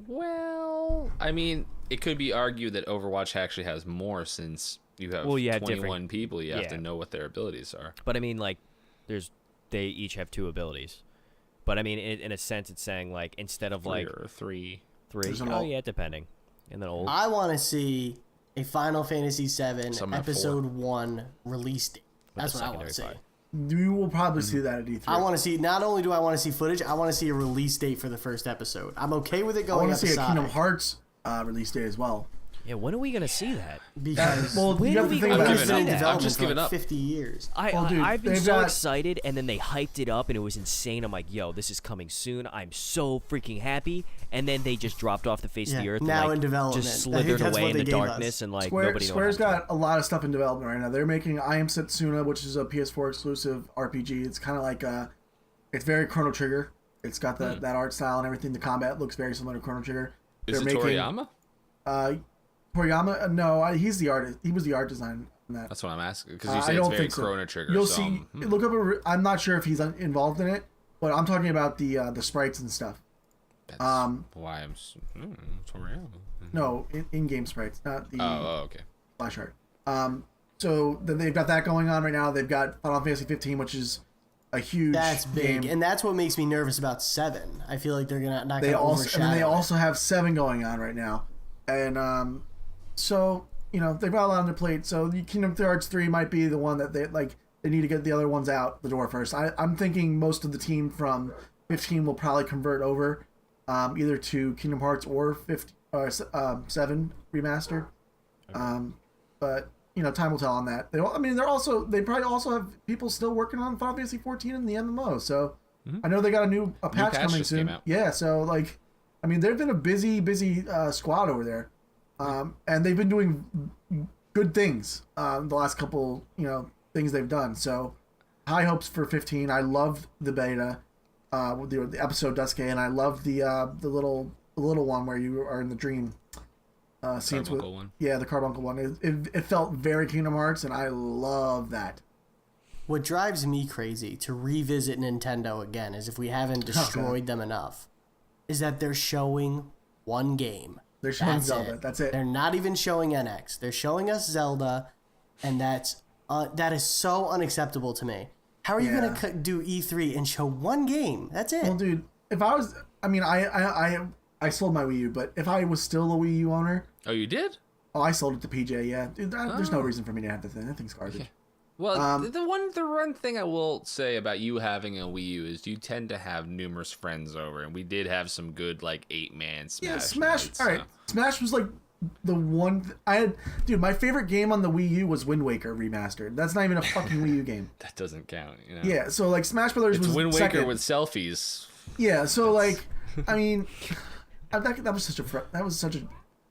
Well, I mean, it could be argued that Overwatch actually has more since you have Well, you have 21 different- people. You have yeah. to know what their abilities are. but I mean, like, they each have two abilities. But I mean, in a sense, it's saying like instead of like Or three. three. There's an Oh alt. yeah, depending. And then old. I want to see a Final Fantasy VII Some have Episode 1 release date. That's the what I want to see. secondary part. You will probably see that at E3. I want to see. Not only do I want to see footage, I want to see a release date for the first episode. I'm okay with it I going want to see a episodic Kingdom Hearts release date as well. Yeah, when are we gonna see that? because Well, When you are have to we think gonna about it's giving been up. in I'm development just for giving like up. 50 years. Well, dude, I've been they've so got- excited, and then they hyped it up, and it was insane. I'm like, yo, this is coming soon. I'm so freaking happy. And then they just dropped off the face of the Yeah, earth. now and, like, in development. just I think slithered that's away what in they the gave darkness, us. and like nobody knows. Square's got a lot of stuff in development right now. They're making I Am Setsuna, which is a PS4 exclusive RPG. It's kind of like it's very Chrono Trigger. It's got that art style and everything. The combat looks very similar to Chrono Trigger. Is it Toriyama? Toriyama? No, he's the artist. He was the art design on that. That's what I'm asking. Because you I say it's don't very think so. Chrono Trigger. You'll so, see. Look up. I'm not sure if he's involved in it, but I'm talking about the sprites and stuff. That's why I'm... Toriyama. No, in-game sprites, not the Oh, okay. flash art. So then they've got that going on right now. They've got Final Fantasy 15, which is a huge. That's big, game. and that's what makes me nervous about 7. I feel like they're not They gonna also overshadow. and then they it. also have 7 going on right now, and so they've got a lot on their plate. So the Kingdom Hearts 3 might be the one that they need to get the other ones out the door first. I'm thinking most of the team from 15 will probably convert over, either to Kingdom Hearts or 7 remaster. But time will tell on that. They probably also have people still working on Final Fantasy 14 in the MMO. So I know they got a patch patch coming just soon. came out. Yeah, so they've been a busy squad over there, and they've been doing good things the last couple things they've done. So high hopes for 15. I loved the beta, the episode Duske, and I loved the little one where you are in the dream. Scenes with Carbuncle one. the Carbuncle one. It felt very Kingdom Hearts, and I love that. What drives me crazy to revisit Nintendo again is if we haven't destroyed them enough, is that they're showing one game. They're showing That's Zelda. it. That's it. They're not even showing NX. They're showing us Zelda, and that is so unacceptable to me. How are you Yeah. gonna do E3 and show one game? That's it. Well, dude, if I was, I sold my Wii U, but if I was still a Wii U owner, Oh, you did? I sold it to PJ. Yeah, dude, there's no reason for me to have the thing. That thing's garbage. Well, the one thing I will say about you having a Wii U is you tend to have numerous friends over, and we did have some good 8-man Smash. Yeah, Smash. nights, All right, so. Smash was the one I had. Dude, my favorite game on the Wii U was Wind Waker remastered. That's not even a fucking Wii U game. That doesn't count. Yeah, so Smash Brothers It's was Wind Waker second. with selfies. Yeah, so that was such a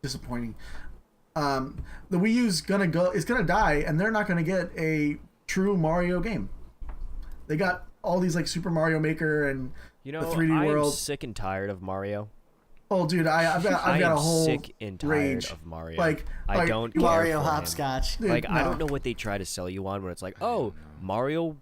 disappointing. The Wii U's gonna die, and they're not gonna get a true Mario game. They got all these Super Mario Maker and the 3D I'm World. sick and tired of Mario. Oh, dude, I've got I a am whole sick and tired rage. of Mario. Like, I don't care Mario for him. hopscotch. Dude, Like, I no. don't know what they try to sell you on when it's like, oh, Mario,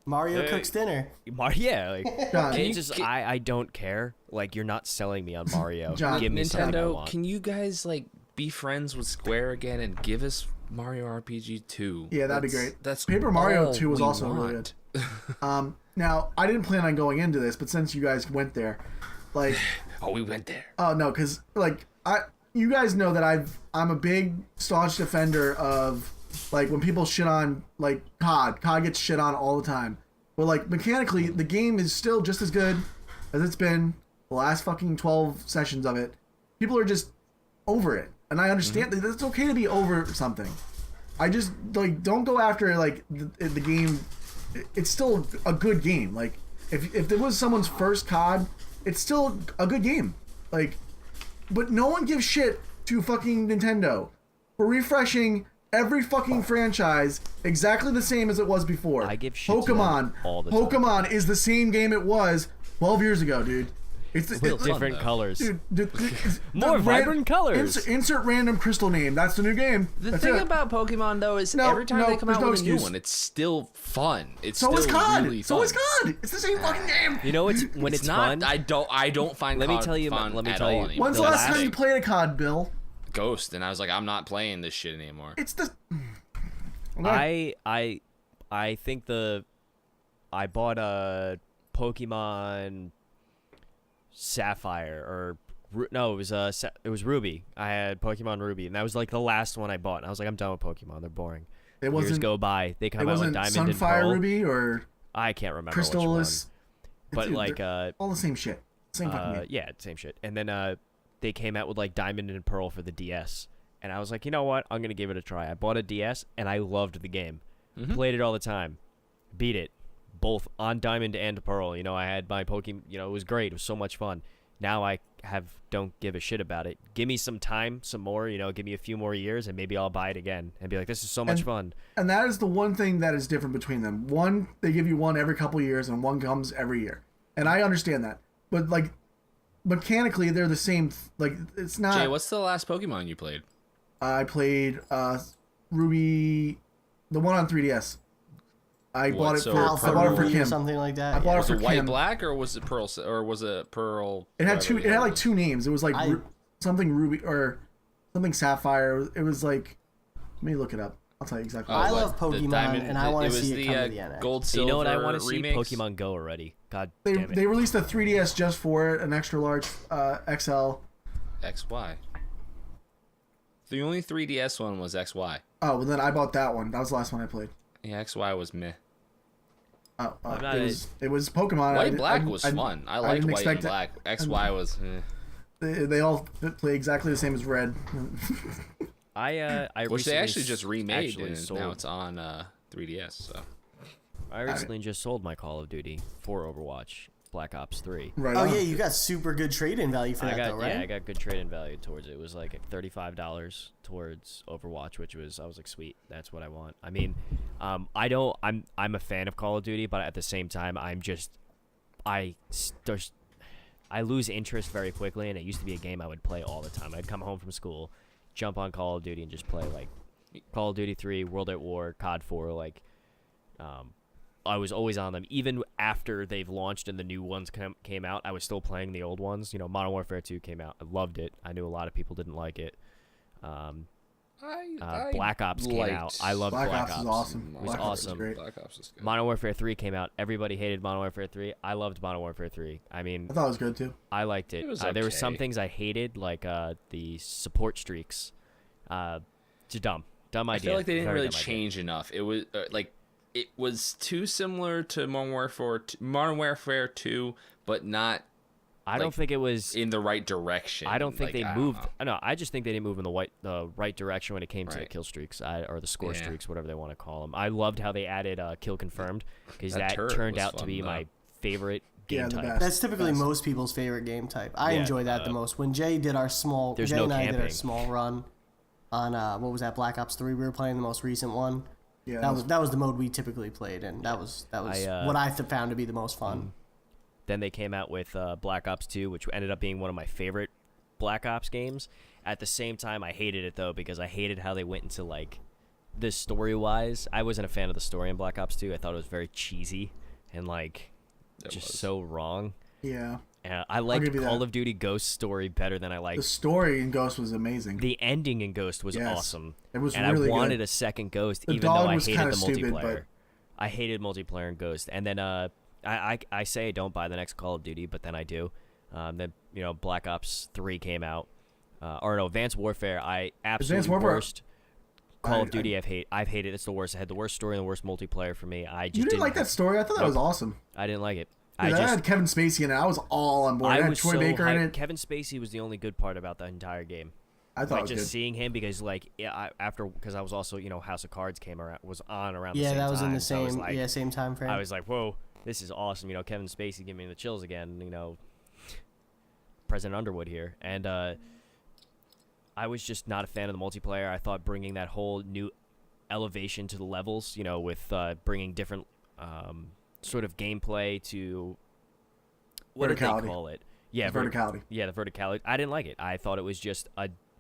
Mario cooks dinner. Yeah, like, John, it's just, I don't care. Like, you're not selling me on Mario. John, Give me something I Nintendo, want. can you guys like be friends with Square again and give us Mario RPG 2? Yeah, that'd be great. That's Paper Mario all 2 was we also really want. good. Now I didn't plan on going into this, but since you guys went there, like, Oh, we went there. oh no, because like you guys know that I'm a big staunch defender of like when people shit on like COD gets shit on all the time, but like mechanically the game is still just as good as it's been the last fucking 12 sessions of it. People are just over it, and I understand that it's okay to be over something. I just like don't go after like the game. It's still a good game. Like if there was someone's first COD, it's still a good game. Like, but no one gives shit to fucking Nintendo for refreshing every fucking franchise exactly the same as it was before. I give shit to Pokemon. them all the time. Pokemon is the same game it was 12 years ago, dude. It's With different colors. Dude, More vibrant colors. Insert random crystal name. That's the new game. The That's thing it. about Pokemon though is No, every time no, they come there's out no with a new excuse. one, it's still fun. It's So still is COD. really So fun. is COD. It's the same fucking game. You know, when it's not. fun. I don't find. Let me COD tell you- fun let me at tell all you- anymore. When's the The last time last- you played a COD, Bill? Ghost? And I was like, I'm not playing this shit anymore. It's the. Okay. I think I bought a Pokemon Sapphire no, it was Ruby. I had Pokemon Ruby, and that was like the last one I bought. And I was like, I'm done with Pokemon. They're boring. It Years wasn't. go by. They It come out with wasn't Diamond and Sunfire Pearl. Ruby or I can't remember which Crystal one. is. But Dude, like, they're all the same shit. Same fucking game. yeah, same shit. And then they came out with like Diamond and Pearl for the DS, and I was like, you know what? I'm gonna give it a try. I bought a DS, and I loved the game. Played it all the time. Beat it, both on Diamond and Pearl. You know, I had my Pokemon. You know, it was great. It was so much fun. Now I don't give a shit about it. Give me some time, some more. You know, give me a few more years, and maybe I'll buy it again and be like, this is so much fun. And that is the one thing that is different between them. One, they give you one every couple years, and one comes every year. And I understand that, but like mechanically, they're the same. Like it's not. Jay, what's the last Pokemon you played? I played Ruby, the one on 3DS. I bought it so for Alpha I bought it for Ruby or Kim. something like that. I bought Was it it for White Kim. Black or was it Pearl? Or was it Pearl? It had whatever two. the It had hell like two names. It was like I- something Ruby or something Sapphire. It was like. Let me look it up. I'll tell you exactly. I what, love the Pokemon, Diamond- and I want it to was see it come to the the NX. Gold Silver You know what I want to see? remix? Pokemon Go already. God They damn it. they released a 3DS just for it, an extra large XL. XY. The only 3DS one was XY. Oh, well then I bought that one. That was the last one I played. Yeah, XY was meh. Oh, I'm not it was Pokemon. White Black was fun. I liked didn't White and expect it. Black. XY was. They all play exactly the same as Red. I Which they recently actually just remade, actually and sold. now it's on 3DS. So I recently just sold my Call of Duty for Overwatch, Black Ops 3. Right. Oh on. yeah, you got super good trade-in value for that, though, right? I got good trade-in value towards it. It was like $35 towards Overwatch, which was I was like, sweet, that's what I want. I mean, I'm a fan of Call of Duty, but at the same time, I lose interest very quickly, and it used to be a game I would play all the time. I'd come home from school, jump on Call of Duty, and just play like Call of Duty 3, World at War, COD 4, like. I was always on them. Even after they've launched and the new ones came out, I was still playing the old ones. You know, Modern Warfare 2 came out. I loved it. I knew a lot of people didn't like it. Black Ops came out. I loved Black Black Ops is awesome. It was Black Ops is awesome. great. Black Ops is good. Modern Warfare 3 came out. Everybody hated Modern Warfare 3. I loved Modern Warfare 3. I mean, I thought it was good too. I liked it. It was There were some okay. things I hated, like the support streaks. Just dumb I idea. feel like they didn't Very really dumb idea. change enough. It was it was too similar to Modern Warfare 2, but not I don't think it was. in the right direction. I don't think Like, they I don't moved. know. No, I just think they didn't move in the right direction when it came to the Right. kill streaks or the score Yeah. streaks, whatever they want to call them. I loved how they added kill confirmed because That that turret turned was out to fun, be though. my favorite game Yeah, the type. best. That's typically Best. most people's favorite game type. I Yeah, enjoy that the most. When Jay did our small, There's Jay no and I did our camping. small run on what was that, Black Ops 3? We were playing the most recent one. Yeah, That was the mode we typically played, and that was what I found to be the most fun. Then they came out with Black Ops 2, which ended up being one of my favorite Black Ops games. At the same time, I hated it though because I hated how they went into like the story-wise. I wasn't a fan of the story in Black Ops 2. I thought it was very cheesy and like just so wrong. Yeah. I liked Call of Duty Ghost story better than I liked. The story in Ghost was amazing. The ending in Ghost was awesome. It was and really I wanted good. a second Ghost, The even though I was hated the stupid, multiplayer. but... I hated multiplayer in Ghost. And then I say I don't buy the next Call of Duty, but then I do. Then Black Ops 3 came out. Or no, Advanced Warfare. I absolutely worst Call of Duty. I've hated. It's the worst. It had the worst story and the worst multiplayer for me. I just You didn't like that story? I thought that was awesome. I didn't like it. Dude, I had Kevin Spacey in it. I was all on board. I had Troy Baker in it. Kevin Spacey was the only good part about the entire game. I thought it was just good. seeing him because because I was also House of Cards was on around the same time. Yeah, that was in the so same same time frame. I was like, whoa, this is awesome. Kevin Spacey giving me the chills again. President Underwood here, and I was just not a fan of the multiplayer. I thought bringing that whole new elevation to the levels, with bringing different sort of gameplay to what did they call it? Yeah, verticality. Yeah, the verticality. I didn't like it. I thought it was just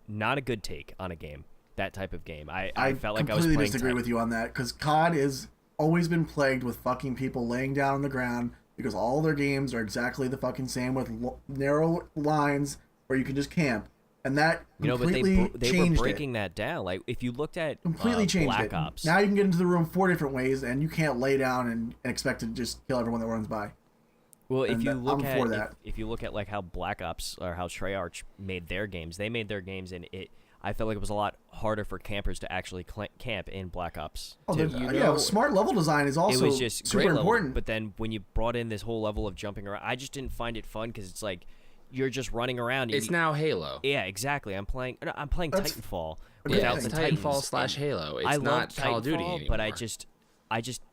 not a good take on a game. That type of game. I felt like I was playing. I completely disagree with you on that because COD has always been plagued with fucking people laying down on the ground because all their games are exactly the fucking same with narrow lines where you can just camp. And that completely but they were breaking that down. Like if you looked at completely changed Black Ops. Now you can get into the room 4 different ways, and you can't lay down and expect to just kill everyone that runs by. Well, if you look at like how Black Ops or how Treyarch made their games, they made their games, and I felt like it was a lot harder for campers to actually camp in Black Ops. Oh, smart level design is also it was just super important. But then when you brought in this whole level of jumping around, I just didn't find it fun because it's like you're just running around. It's now Halo. Yeah, exactly. I'm playing Titanfall without the Titanfall / Halo. It's not Call of Duty anymore. But I just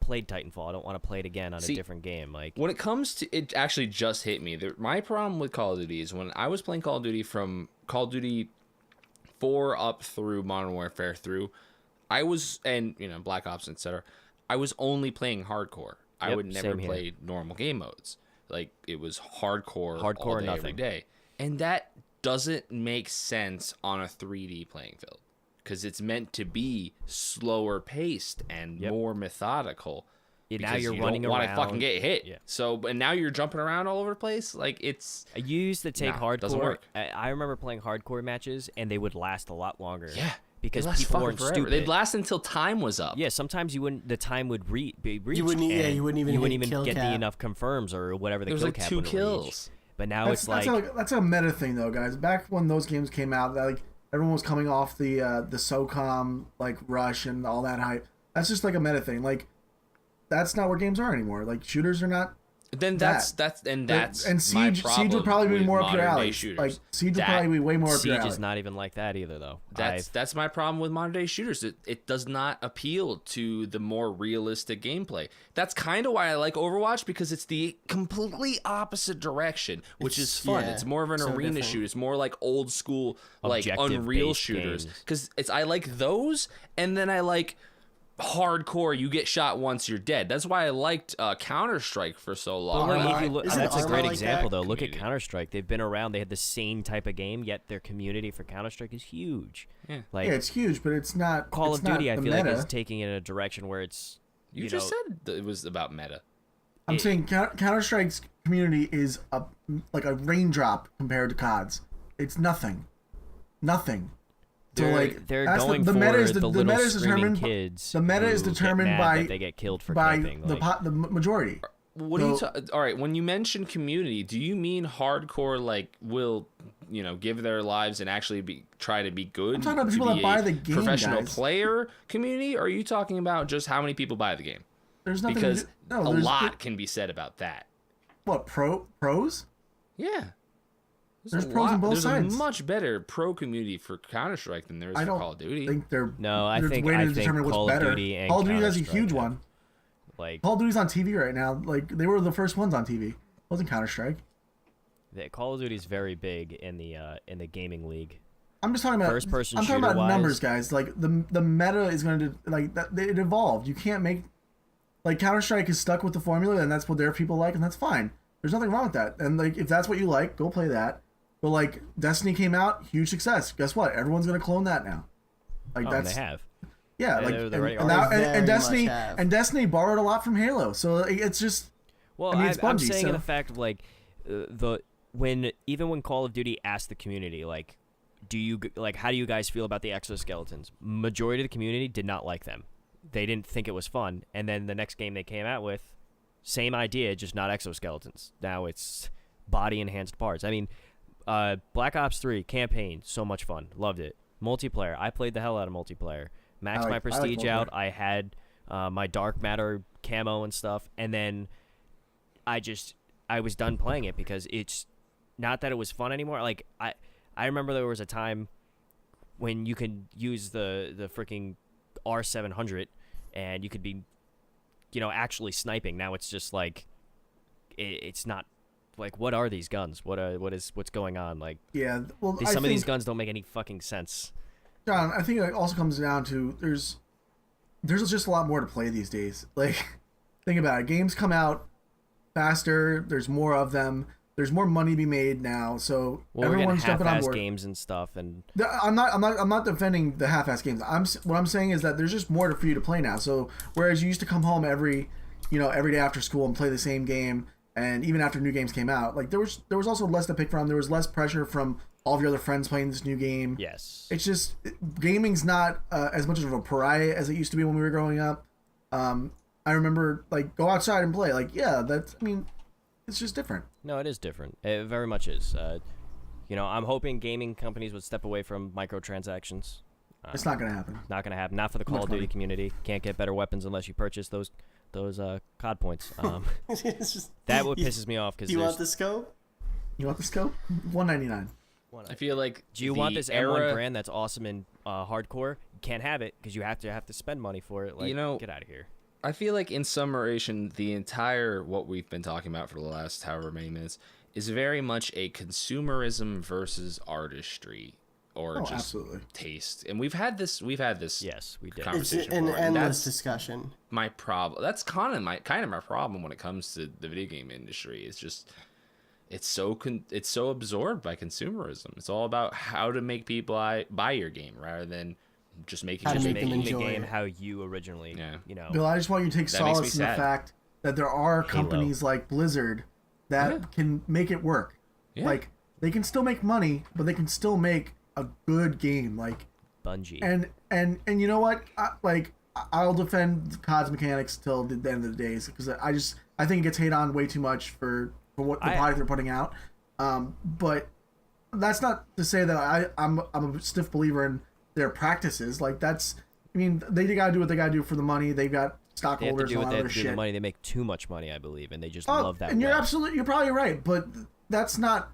played Titanfall. I don't want to play it again on a different game. Like when it comes to it, actually just hit me. My problem with Call of Duty is when I was playing Call of Duty from Call of Duty 4 up through Modern Warfare I was Black Ops, etc. I was only playing hardcore. I would never play normal game modes. Like it was hardcore all day, every day, and that doesn't make sense on a 3D playing field because it's meant to be slower paced and more methodical. Now you're running around. Want to around. fucking get hit. Yeah. So, and now you're jumping around all over the place. Like it's. I used to take hardcore. Doesn't work. I remember playing hardcore matches, and they would last a lot longer. Yeah. Because people weren't stupid. They'd last until time was up. Yeah, sometimes the time would be reached. You wouldn't even get the enough confirms or whatever the kill cap would 2 kills. But now that's a meta thing though, guys. Back when those games came out, like everyone was coming off the SOCOM like rush and all that hype. That's just like a meta thing. Like that's not where games are anymore. Like shooters are not. Then that's Siege would probably be more up your alley. Like Siege would probably be way more up your alley. Siege is not even like that either, though. That's my problem with modern day shooters. It does not appeal to the more realistic gameplay. That's kind of why I like Overwatch because it's the completely opposite direction, which is fun. It's more of an arena shoot. It's more like old school, like Unreal shooters. Because I like those, and then I like hardcore. You get shot once you're dead. That's why I liked Counter-Strike for so long. That's a great example though. Look at Counter-Strike. They've been around. They had the same type of game, yet their community for Counter-Strike is huge. Yeah, it's huge, but it's not. Call of Duty, I feel like is taking it in a direction where it's. You just said it was about meta. I'm saying Counter-Strike's community is like a raindrop compared to COD's. It's nothing. They're going for the little screaming kids. The meta is determined by they get killed for by camping, the majority. What do you? All right, when you mention community, do you mean hardcore? Like will give their lives and actually try to be good? I'm talking about the people that buy the game, professional player community. Or are you talking about just how many people buy the game? There's nothing because a lot can be said about that. What pros? Yeah. There's pros on both sides. There's a much better pro community for Counter-Strike than there is for Call of Duty. I think Call of Duty and Call of Duty has a huge one. Like Call of Duty's on TV right now. Like they were the first ones on TV. It wasn't Counter-Strike. Call of Duty is very big in the gaming league. I'm just talking about first-person I'm talking about shooter-wise. numbers, guys. Like the meta is going to like that. It evolved. You can't make like Counter-Strike is stuck with the formula, and that's what their people like, and that's fine. There's nothing wrong with that. And like if that's what you like, go play that. But like Destiny came out, huge success. Guess what? Everyone's gonna clone that now. Like Oh, that's they have. yeah. They- Like they're already- and, now, They very Destiny much have. and Destiny borrowed a lot from Halo. So it's just Well, I mean, it's I'm Bungie, saying in so- the fact of like when Call of Duty asked the community like, how do you guys feel about the exoskeletons? Majority of the community did not like them. They didn't think it was fun. And then the next game they came out with, same idea, just not exoskeletons. Now it's body enhanced parts. I mean, Black Ops 3 campaign, so much fun, loved it. Multiplayer, I played the hell out of multiplayer. Maxed my prestige out. I had my dark matter camo and stuff, and then I was done playing it because it's not that it was fun anymore. Like I remember there was a time when you could use the freaking R700 and you could be, actually sniping. Now it's just like it's not like, what are these guns? What's going on? Like, yeah. Well, some of these guns don't make any fucking sense. John, I think it also comes down to there's just a lot more to play these days. Like, think about it. Games come out faster. There's more of them. There's more money to be made now. So Well, everyone's we're jumping on getting half-ass board. games and stuff, and I'm not defending the half-ass games. What I'm saying is that there's just more for you to play now. So whereas you used to come home every day after school and play the same game, and even after new games came out, like there was also less to pick from. There was less pressure from all of your other friends playing this new game. yes, It's just gaming's not as much of a pariah as it used to be when we were growing up. I remember like go outside and play. Like it's just different. no, it is different. It very much is. I'm hoping gaming companies would step away from microtransactions. It's not gonna happen. Not gonna happen. Not for the Call of Duty community. Can't get better weapons unless you purchase those COD points. It's just- That what pisses me off because You want the scope? You want the scope? $199. I feel like Do you the want this era, M1 brand that's awesome in hardcore? You can't have it because you have to spend money for it. Like, get out of here. I feel like in summation, the entire what we've been talking about for the last however many minutes is very much a consumerism versus artistry or just Absolutely. taste. And we've had this Yes, we did. It's conversation an before, and endless that's discussion. my problem. That's kind of my problem when it comes to the video game industry. It's just it's so absorbed by consumerism. It's all about how to make people buy your game rather than just making How to just make them making the enjoy game it. how you originally, Bill, I just want you to take That makes me solace in the sad. fact that there are companies like Blizzard that Yeah. can make it work. Yeah. Like they can still make money, but they can still make a good game. Like Bungie. and you know what? I'll defend COD's mechanics till the end of the days because I think it gets hate on way too much for what the product they're putting out. But that's not to say that I'm a stiff believer in their practices. Like they gotta do what they gotta do for the money. They've got they have to stockholders do and all what that they have other to do shit. with money. They make too much money, I believe, and they just Oh, love that. and you're well. you're probably right, but that's not.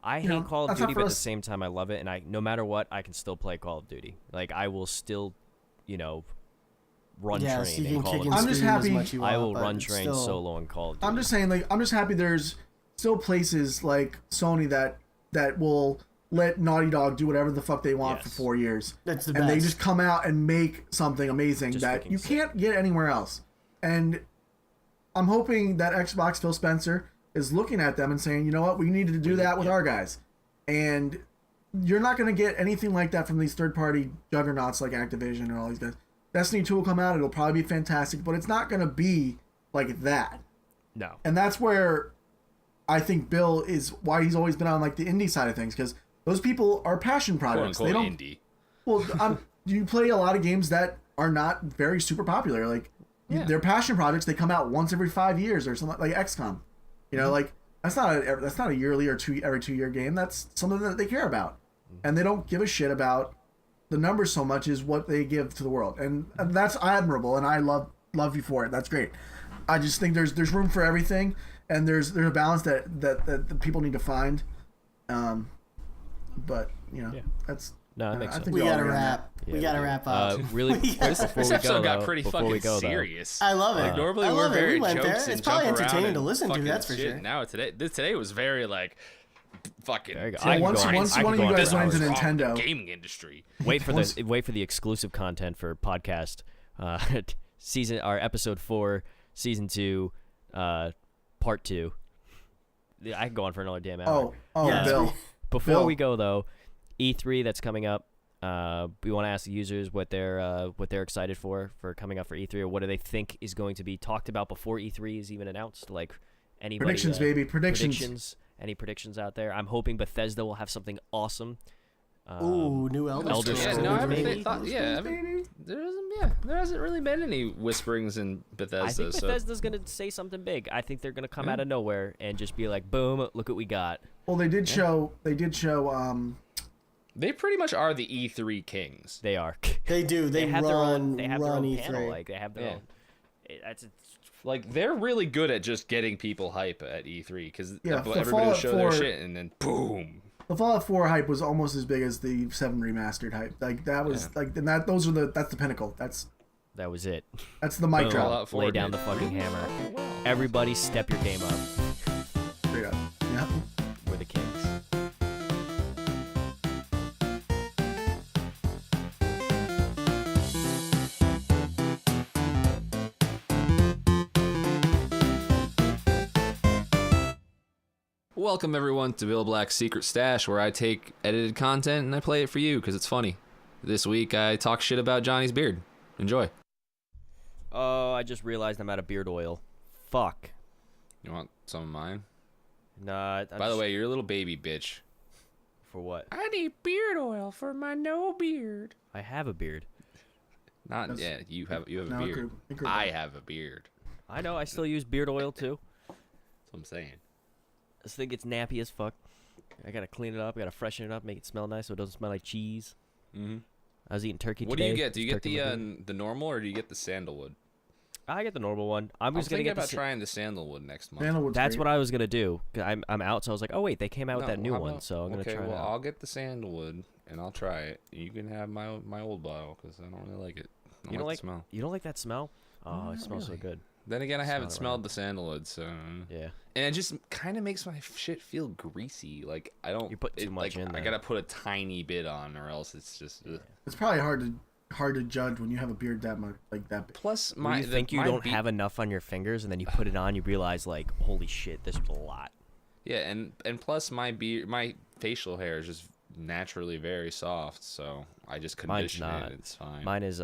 I hate know, Call of that's not Duty, for but at the us. same time, I love it, and no matter what, I can still play Call of Duty. Like I will still, run Yes, train you in can Call kick of and Duty. I'm just scream as happy- much you want, I will but run it's train still- solo in Call of Duty. I'm just saying, I'm just happy there's still places like Sony that will let Naughty Dog do whatever the fuck they want for Yes. 4 years. That's the and they best. just come out and make something amazing Just that freaking you sick. can't get anywhere else. And I'm hoping that Xbox Phil Spencer is looking at them and saying, you know what, we needed to do that with our guys. And you're not going to get anything like that from these third-party juggernauts like Activision and all these guys. Destiny 2 will come out, it'll probably be fantastic, but it's not going to be like that. No. And that's where I think Bill is why he's always been on like the indie side of things, because those people are passion quote projects. unquote They don't. indie. Well, you play a lot of games that are not very super popular. Like they're passion projects. They come out once every 5 years or something like XCOM. You know, like that's not a yearly or every 2 year game. That's something that they care about, and they don't give a shit about the numbers so much as what they give to the world, and that's admirable. And I love you for it. That's great. I just think there's room for everything, and there's a balance that the people need to find. But that's No, that makes I sense. think We all gotta agree on that. wrap. Yeah, we gotta do. wrap up. Really, We gotta- before This we episode go, got though, pretty before fucking we go, though, serious. I love it. Like, normally I we're love it. very We went there. jokes and It's probably jump around entertaining and to listen to. fucking That's for shit. sure. Now today was very like fucking. Very good. So I can once go on- once I one can of you go on guys for went into hours. Nintendo, gaming industry. wait for the exclusive content for podcast episode 4, season 2, part 2. I can go on for another damn hour. oh Yes, Bill, Before Bill. we go though, E3 that's coming up. We want to ask the users what they're excited for coming up for E3, or what do they think is going to be talked about before E3 is even announced. Like anybody, Predictions, baby. Predictions. Any predictions out there? I'm hoping Bethesda will have something awesome. Ooh, new Elder Elder Scrolls. Scrolls, Yeah, no, I maybe. haven't thought. Yeah, there hasn't really been any whisperings in Bethesda. I think so Bethesda's gonna say something big. I think they're gonna come out of nowhere and just be like, "Boom! Look what we got." Well, they did show. they pretty much are the E3 kings. They are. They do. They have run. their own E3. panel. Like they have their Yeah. own. That's Like they're really good at just getting people hype at E3 because everybody will Fallout show their 4 shit and then boom. The Fallout 4 hype was almost as big as the 7 remastered hype. Like that was like, and that's the pinnacle. That's that was it. the mic Boom. drop. Fallout 4 Lay down did the fucking really hammer. fucking well. Everybody, step your game up. Straight up. Yeah. We're the kings. Welcome everyone to Bill Black's Secret Stash, where I take edited content and I play it for you because it's funny. This week I talk shit about Johnny's beard. Enjoy. Oh, I just realized I'm out of beard oil. Fuck. You want some of mine? Nah. By the way, you're a little baby bitch. For what? I need beard oil for my no beard. I have a beard. Not yeah, you have a No, beard. it grew I back. have a beard. I know. I still use beard oil too. That's what I'm saying. This thing gets nappy as fuck. I gotta clean it up. I gotta freshen it up, make it smell nice so it doesn't smell like cheese. Mm-hmm. I was eating turkey What today. do you get? Do you get Turkey with me. the normal or do you get the sandalwood? I get the normal one. I'm I'm just gonna thinking get about the. trying the sandalwood next month. Sandalwood's That's great. what I was gonna do. I'm out, so I was like, oh wait, they came out with that new how one, about- so I'm gonna okay, try well, it out. I'll get the sandalwood and I'll try it. You can have my old bottle because I don't really like it. I You don't the like smell. You don't like that smell? Oh, Not it smells really. so good. Then again, I haven't Smell it smelled the sandalwood, so Yeah. and it just kind of makes my shit feel greasy. Like I don't. You put too much in I there. gotta put a tiny bit on, or else it's just. Ugh. It's probably hard to judge when you have a beard that much like that big. Plus, When my you think you my don't be- have enough on your fingers, and then you put it on, you realize like, holy shit, this was a lot. Yeah, and plus my facial hair is just naturally very soft, so I just Mine's condition not. it. It's fine. Mine's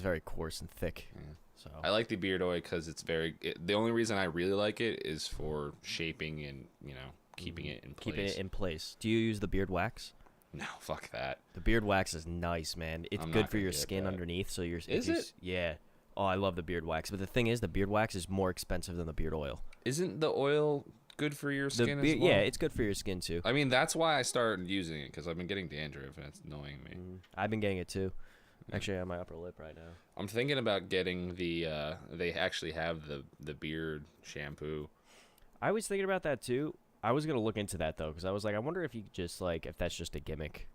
very coarse and thick. Yeah. So I like the beard oil because it's the only reason I really like it is for shaping and keeping it in place. keeping it in place. Do you use the beard wax? No, fuck that. The beard wax is nice, man. It's I'm good not for gonna your get skin that. underneath. So you're. Is it? Yeah. Oh, I love the beard wax. But the thing is, the beard wax is more expensive than the beard oil. Isn't the oil good for your skin as well? Yeah, it's good for your skin too. I mean, that's why I started using it because I've been getting dandruff and it's annoying me. I've been getting it too. Actually, on my upper lip right now. I'm thinking about getting the. They actually have the beard shampoo. I was thinking about that too. I was gonna look into that though, because I was like, I wonder if you could just if that's just a gimmick.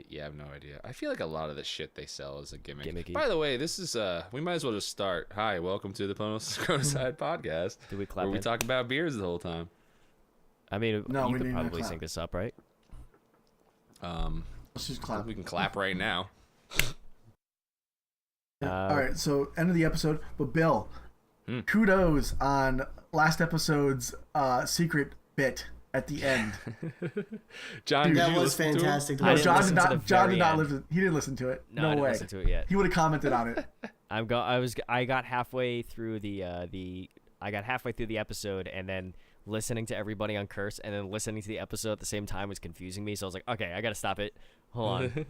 Yeah, I have no idea. I feel like a lot of the shit they sell is a gimmick. Gimmicky. By the way, this is we might as well just start. Hi, welcome to the Chronocide podcast, Did we clap? where we in? talk about beards the whole time. I mean, No, you we could didn't probably clap. sync this up, right? Let's just clap. We can clap right now. All right, so end of the episode. But Bill, Hmm. kudos on last episode's secret bit at the end. John, Dude, did That you was listen to it? fantastic. I No, didn't John listen did to the not. John very did not end. listen. He didn't listen to it. No, No, I didn't way. listen to it yet. He would have commented on it. I got halfway through the episode, and then listening to everybody on Curse, and then listening to the episode at the same time was confusing me. So I was like, okay, I gotta stop it. Hold on.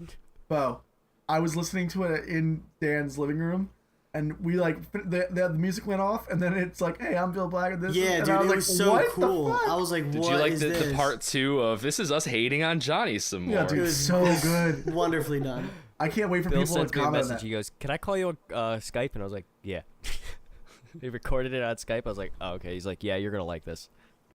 Bo, I was listening to it in Dan's living room, and we the music went off, and then it's like, "Hey, I'm Bill Black," and this. Yeah, and dude, I was it like, was so what cool. The fuck? I was like, Did what you like is the this? part 2 of this is us hating on Johnny some more? Yeah, dude, It was so good. Wonderfully done. I can't wait for Bill people to sends me a comment on message. that. He goes, "Can I call you on Skype?" And I was like, "Yeah." He recorded it on Skype. I was like, "Oh, okay." He's like, "Yeah, you're gonna like this."